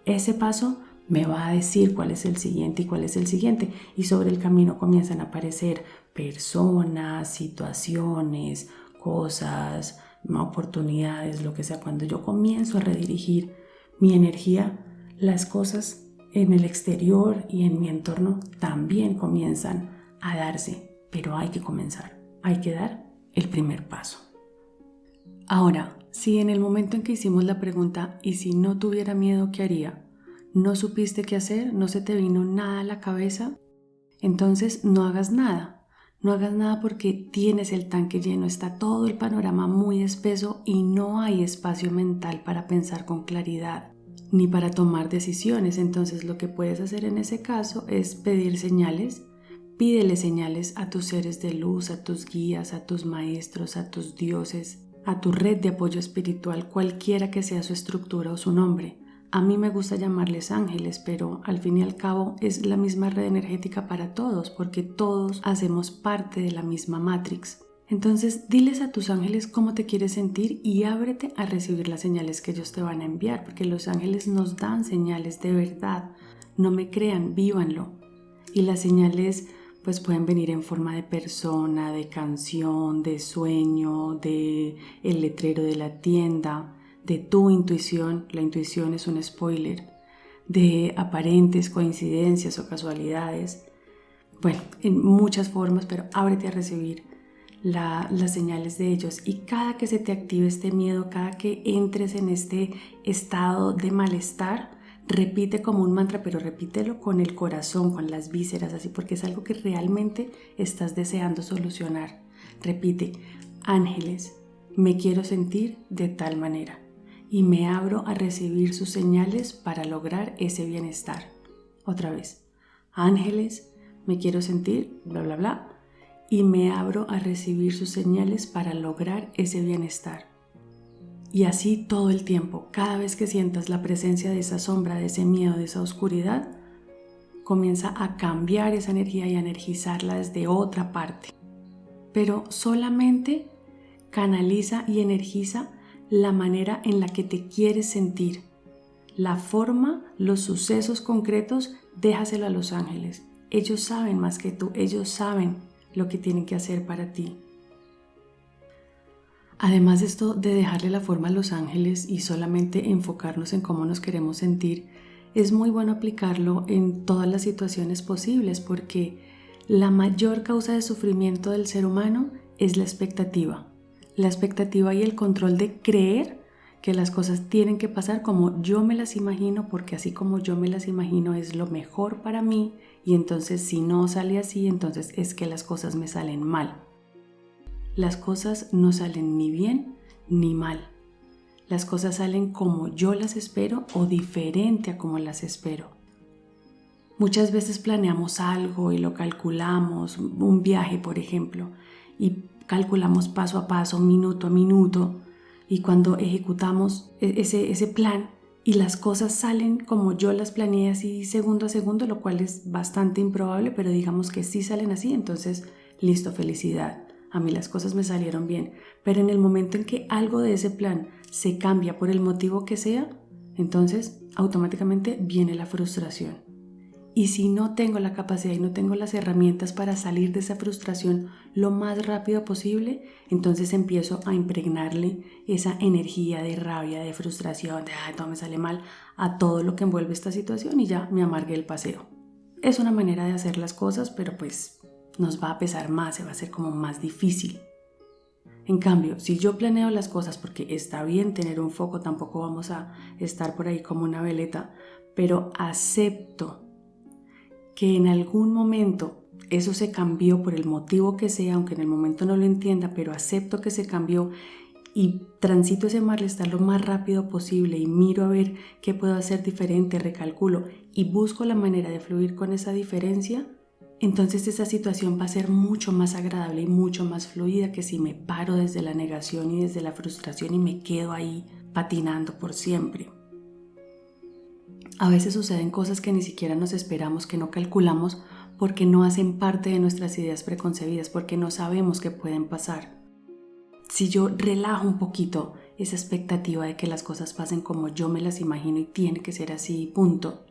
ese paso me va a decir cuál es el siguiente y cuál es el siguiente. Y sobre el camino comienzan a aparecer personas, situaciones, cosas, oportunidades, lo que sea. Cuando yo comienzo a redirigir mi energía, las cosas en el exterior y en mi entorno también comienzan a darse. Pero hay que comenzar, hay que dar el primer paso. Ahora, si en el momento en que hicimos la pregunta ¿y si no tuviera miedo, qué haría?, no supiste qué hacer, no se te vino nada a la cabeza, entonces no hagas nada. No hagas nada porque tienes el tanque lleno, está todo el panorama muy espeso y no hay espacio mental para pensar con claridad ni para tomar decisiones. Entonces lo que puedes hacer en ese caso es pedir señales. Pídele señales a tus seres de luz, a tus guías, a tus maestros, a tus dioses, a tu red de apoyo espiritual, cualquiera que sea su estructura o su nombre. A mí me gusta llamarles ángeles, pero al fin y al cabo es la misma red energética para todos, porque todos hacemos parte de la misma Matrix. Entonces, diles a tus ángeles cómo te quieres sentir y ábrete a recibir las señales que ellos te van a enviar, porque los ángeles nos dan señales de verdad. No me crean, vívanlo. Y las señales pues pueden venir en forma de persona, de canción, de sueño, de el letrero de la tienda, de tu intuición. La intuición es un spoiler, de aparentes coincidencias o casualidades. Bueno, en muchas formas, pero ábrete a recibir las señales de ellos. Y cada que se te active este miedo, cada que entres en este estado de malestar, repite como un mantra, pero repítelo con el corazón, con las vísceras, así, porque es algo que realmente estás deseando solucionar. Repite: ángeles, me quiero sentir de tal manera y me abro a recibir sus señales para lograr ese bienestar. Otra vez: ángeles, me quiero sentir, bla, bla, bla, y me abro a recibir sus señales para lograr ese bienestar. Y así todo el tiempo, cada vez que sientas la presencia de esa sombra, de ese miedo, de esa oscuridad, comienza a cambiar esa energía y a energizarla desde otra parte. Pero solamente canaliza y energiza la manera en la que te quieres sentir. La forma, los sucesos concretos, déjaselo a los ángeles. Ellos saben más que tú, ellos saben lo que tienen que hacer para ti. Además de esto de dejarle la forma a los ángeles y solamente enfocarnos en cómo nos queremos sentir, es muy bueno aplicarlo en todas las situaciones posibles, porque la mayor causa de sufrimiento del ser humano es la expectativa. La expectativa y el control de creer que las cosas tienen que pasar como yo me las imagino, porque así como yo me las imagino es lo mejor para mí, y entonces si no sale así, entonces es que las cosas me salen mal. Las cosas no salen ni bien ni mal. Las cosas salen como yo las espero o diferente a como las espero. Muchas veces planeamos algo y lo calculamos, un viaje por ejemplo, y calculamos paso a paso, minuto a minuto, y cuando ejecutamos ese plan y las cosas salen como yo las planeé así segundo a segundo, lo cual es bastante improbable, pero digamos que sí salen así, entonces listo, felicidad. A mí las cosas me salieron bien, pero en el momento en que algo de ese plan se cambia por el motivo que sea, entonces automáticamente viene la frustración. Y si no tengo la capacidad y no tengo las herramientas para salir de esa frustración lo más rápido posible, entonces empiezo a impregnarle esa energía de rabia, de frustración, de todo me sale mal, a todo lo que envuelve esta situación y ya me amargué el paseo. Es una manera de hacer las cosas, pero pues nos va a pesar más, se va a hacer como más difícil. En cambio, si yo planeo las cosas, porque está bien tener un foco, tampoco vamos a estar por ahí como una veleta, pero acepto que en algún momento eso se cambió por el motivo que sea, aunque en el momento no lo entienda, pero acepto que se cambió y transito ese malestar lo más rápido posible y miro a ver qué puedo hacer diferente, recalculo y busco la manera de fluir con esa diferencia, entonces esa situación va a ser mucho más agradable y mucho más fluida que si me paro desde la negación y desde la frustración y me quedo ahí patinando por siempre. A veces suceden cosas que ni siquiera nos esperamos, que no calculamos porque no hacen parte de nuestras ideas preconcebidas, porque no sabemos que pueden pasar. Si yo relajo un poquito esa expectativa de que las cosas pasen como yo me las imagino y tiene que ser así, punto,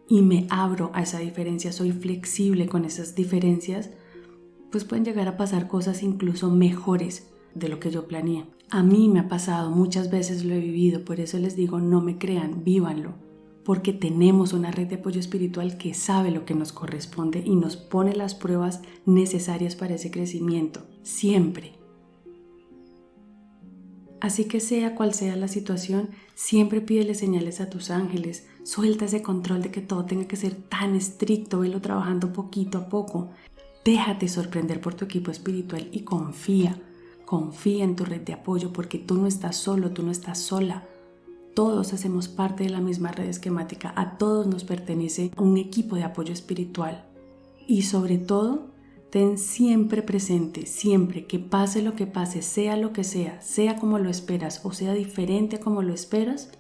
y me abro a esa diferencia, soy flexible con esas diferencias, pues pueden llegar a pasar cosas incluso mejores de lo que yo planeé. A mí me ha pasado, muchas veces lo he vivido, por eso les digo, no me crean, vívanlo, porque tenemos una red de apoyo espiritual que sabe lo que nos corresponde y nos pone las pruebas necesarias para ese crecimiento, siempre. Así que sea cual sea la situación, siempre pídele señales a tus ángeles, suelta ese control de que todo tenga que ser tan estricto, velo trabajando poquito a poco. Déjate sorprender por tu equipo espiritual y confía en tu red de apoyo, porque tú no estás solo, tú no estás sola. Todos hacemos parte de la misma red esquemática, a todos nos pertenece un equipo de apoyo espiritual. Y sobre todo, ten siempre presente, siempre, que pase lo que pase, sea lo que sea como lo esperas o sea diferente a como lo esperas,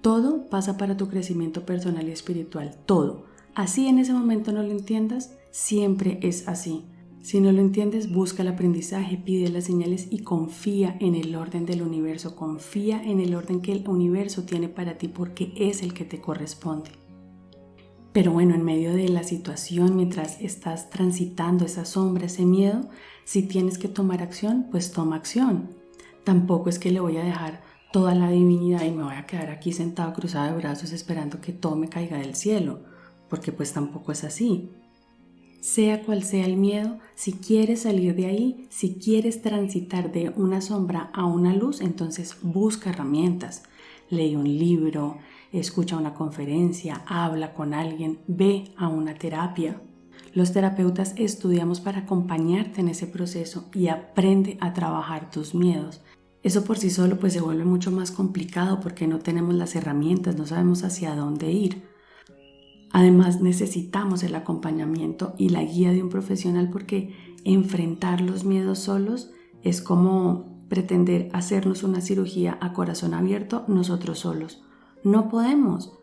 Todo pasa para tu crecimiento personal y espiritual, todo. Así en ese momento no lo entiendas, siempre es así. Si no lo entiendes, busca el aprendizaje, pide las señales y confía en el orden del universo. Confía en el orden que el universo tiene para ti porque es el que te corresponde. Pero bueno, en medio de la situación, mientras estás transitando esa sombra, ese miedo, si tienes que tomar acción, pues toma acción. Tampoco es que le voy a dejar toda la divinidad y me voy a quedar aquí sentado cruzado de brazos esperando que todo me caiga del cielo, porque pues tampoco es así. Sea cual sea el miedo, si quieres salir de ahí, si quieres transitar de una sombra a una luz, entonces busca herramientas. Lee un libro, escucha una conferencia, habla con alguien, ve a una terapia. Los terapeutas estudiamos para acompañarte en ese proceso y aprende a trabajar tus miedos. Eso por sí solo pues se vuelve mucho más complicado porque no tenemos las herramientas, no sabemos hacia dónde ir. Además necesitamos el acompañamiento y la guía de un profesional porque enfrentar los miedos solos es como pretender hacernos una cirugía a corazón abierto nosotros solos. No podemos.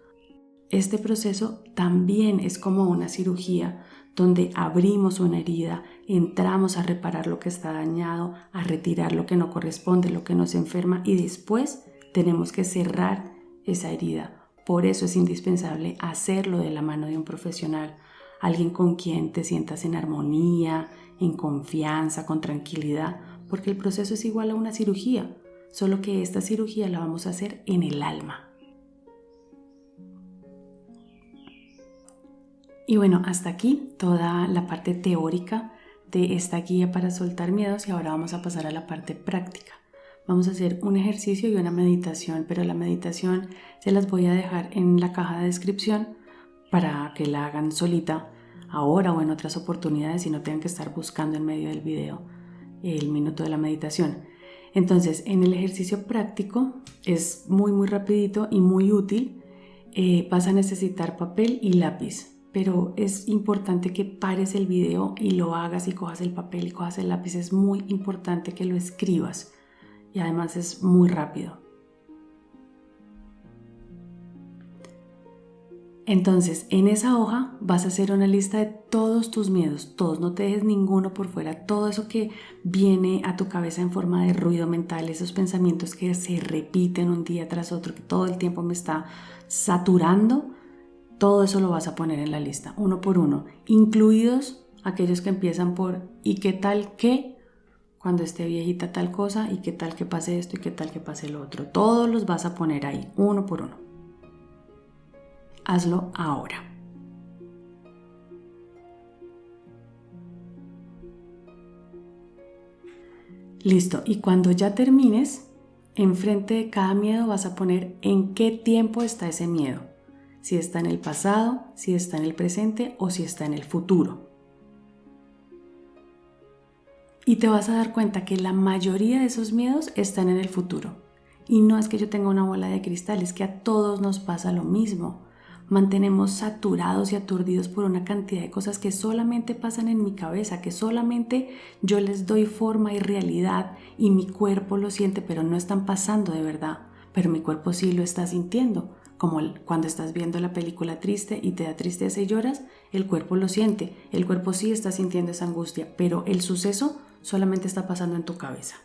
Este proceso también es como una cirugía donde abrimos una herida, entramos a reparar lo que está dañado, a retirar lo que no corresponde, lo que nos enferma y después tenemos que cerrar esa herida. Por eso es indispensable hacerlo de la mano de un profesional, alguien con quien te sientas en armonía, en confianza, con tranquilidad, porque el proceso es igual a una cirugía, solo que esta cirugía la vamos a hacer en el alma. Y bueno, hasta aquí toda la parte teórica de esta guía para soltar miedos y ahora vamos a pasar a la parte práctica. Vamos a hacer un ejercicio y una meditación, pero la meditación se las voy a dejar en la caja de descripción para que la hagan solita ahora o en otras oportunidades y no tengan que estar buscando en medio del video el minuto de la meditación. Entonces, en el ejercicio práctico es muy rapidito y muy útil. Vas a necesitar papel y lápiz. Pero es importante que pares el video y lo hagas y cojas el papel y cojas el lápiz. Es muy importante que lo escribas y además es muy rápido. Entonces, en esa hoja vas a hacer una lista de todos tus miedos, todos, no te dejes ninguno por fuera, todo eso que viene a tu cabeza en forma de ruido mental, esos pensamientos que se repiten un día tras otro, que todo el tiempo me está saturando. Todo eso lo vas a poner en la lista, uno por uno, incluidos aquellos que empiezan por ¿y qué tal que cuando esté viejita tal cosa? ¿Y qué tal que pase esto? ¿Y qué tal que pase lo otro? Todos los vas a poner ahí, uno por uno. Hazlo ahora. Listo, y cuando ya termines, enfrente de cada miedo vas a poner en qué tiempo está ese miedo. Si está en el pasado, si está en el presente o si está en el futuro. Y te vas a dar cuenta que la mayoría de esos miedos están en el futuro. Y no es que yo tenga una bola de cristal, es que a todos nos pasa lo mismo. Mantenemos saturados y aturdidos por una cantidad de cosas que solamente pasan en mi cabeza, que solamente yo les doy forma y realidad y mi cuerpo lo siente, pero no están pasando de verdad. Pero mi cuerpo sí lo está sintiendo. Como cuando estás viendo la película triste y te da tristeza y lloras, el cuerpo lo siente, el cuerpo sí está sintiendo esa angustia, pero el suceso solamente está pasando en tu cabeza.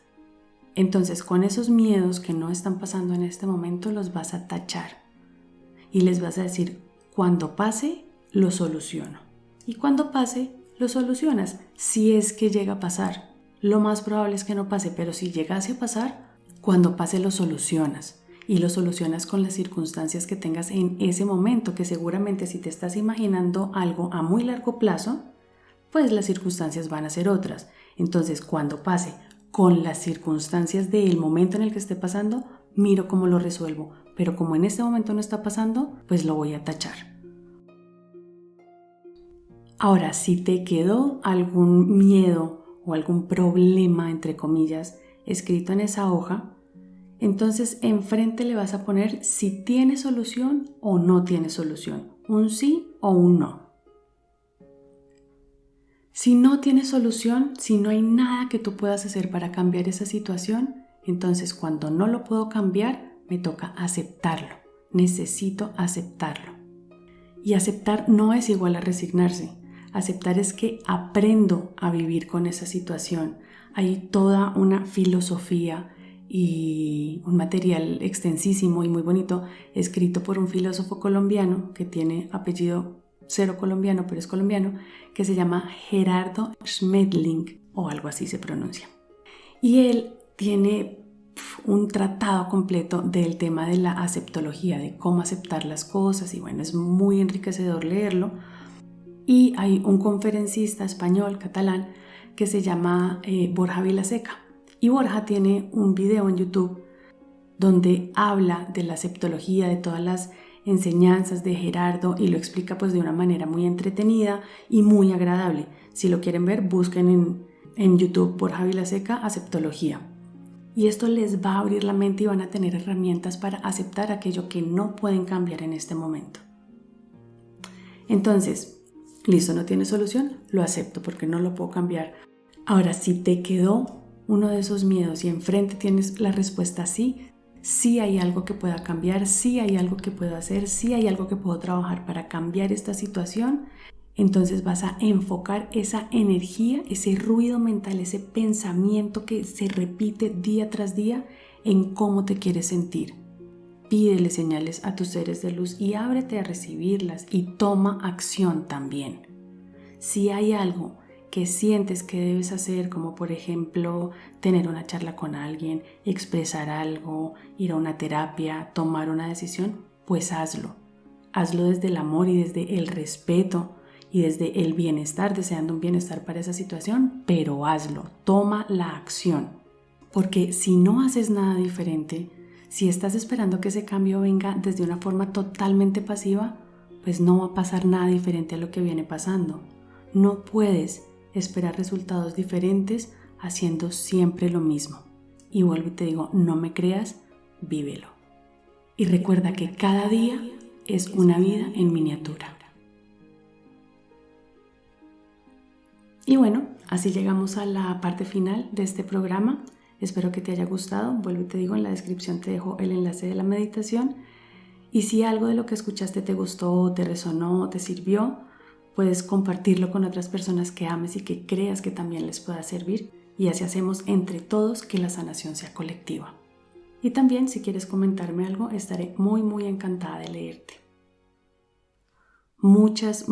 Entonces, con esos miedos que no están pasando en este momento, los vas a tachar y les vas a decir, cuando pase, lo soluciono. Y cuando pase, lo solucionas, si es que llega a pasar. Lo más probable es que no pase, pero si llegase a pasar, cuando pase lo solucionas. Y lo solucionas con las circunstancias que tengas en ese momento, que seguramente si te estás imaginando algo a muy largo plazo, pues las circunstancias van a ser otras. Entonces, cuando pase con las circunstancias del momento en el que esté pasando, miro cómo lo resuelvo. Pero como en este momento no está pasando, pues lo voy a tachar. Ahora, si te quedó algún miedo o algún problema, entre comillas, escrito en esa hoja, entonces enfrente le vas a poner si tiene solución o no tiene solución, un sí o un no. Si no tiene solución, si no hay nada que tú puedas hacer para cambiar esa situación, entonces cuando no lo puedo cambiar, me toca aceptarlo. necesito aceptarlo. Y aceptar no es igual a resignarse. Aceptar es que aprendo a vivir con esa situación. Hay toda una filosofía y un material extensísimo y muy bonito escrito por un filósofo colombiano que tiene apellido cero colombiano, pero es colombiano, que se llama Gerardo Schmetling o algo así se pronuncia. Y él tiene un tratado completo del tema de la aceptología, de cómo aceptar las cosas, y bueno, es muy enriquecedor leerlo. Y hay un conferencista español, catalán, que se llama Borja Vilaseca. Y Borja tiene un video en YouTube donde habla de la aceptología, de todas las enseñanzas de Gerardo, y lo explica pues de una manera muy entretenida y muy agradable. Si lo quieren ver, busquen en YouTube Borja Vilaseca, aceptología. Y esto les va a abrir la mente y van a tener herramientas para aceptar aquello que no pueden cambiar en este momento. Entonces, listo, no tiene solución, lo acepto porque no lo puedo cambiar. Ahora, si te quedó uno de esos miedos y enfrente tienes la respuesta sí, sí hay algo que pueda cambiar, sí hay algo que puedo hacer, sí hay algo que puedo trabajar para cambiar esta situación, entonces vas a enfocar esa energía, ese ruido mental, ese pensamiento que se repite día tras día en cómo te quieres sentir. Pídele señales a tus seres de luz y ábrete a recibirlas y toma acción también. Si hay algo que sientes que debes hacer, como por ejemplo tener una charla con alguien, expresar algo, ir a una terapia, tomar una decisión, pues hazlo. Hazlo desde el amor y desde el respeto y desde el bienestar, deseando un bienestar para esa situación, pero hazlo, toma la acción. Porque si no haces nada diferente, si estás esperando que ese cambio venga desde una forma totalmente pasiva, pues no va a pasar nada diferente a lo que viene pasando. No puedes esperar resultados diferentes haciendo siempre lo mismo. Y vuelvo y te digo, no me creas, vívelo. Y recuerda que cada día es una vida en miniatura. Y bueno, así llegamos a la parte final de este programa. Espero que te haya gustado. Vuelvo y te digo, en la descripción te dejo el enlace de la meditación. Y si algo de lo que escuchaste te gustó, te resonó, te sirvió, puedes compartirlo con otras personas que ames y que creas que también les pueda servir. Y así hacemos entre todos que la sanación sea colectiva. Y también, si quieres comentarme algo, estaré muy encantada de leerte. Muchas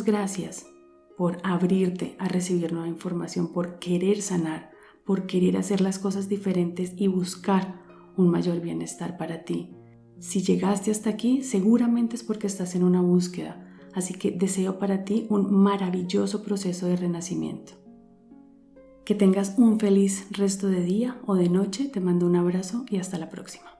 gracias por abrirte a recibir nueva información, por querer sanar, por querer hacer las cosas diferentes y buscar un mayor bienestar para ti. Si llegaste hasta aquí, seguramente es porque estás en una búsqueda, así que deseo para ti un maravilloso proceso de renacimiento. Que tengas un feliz resto de día o de noche, te mando un abrazo y hasta la próxima.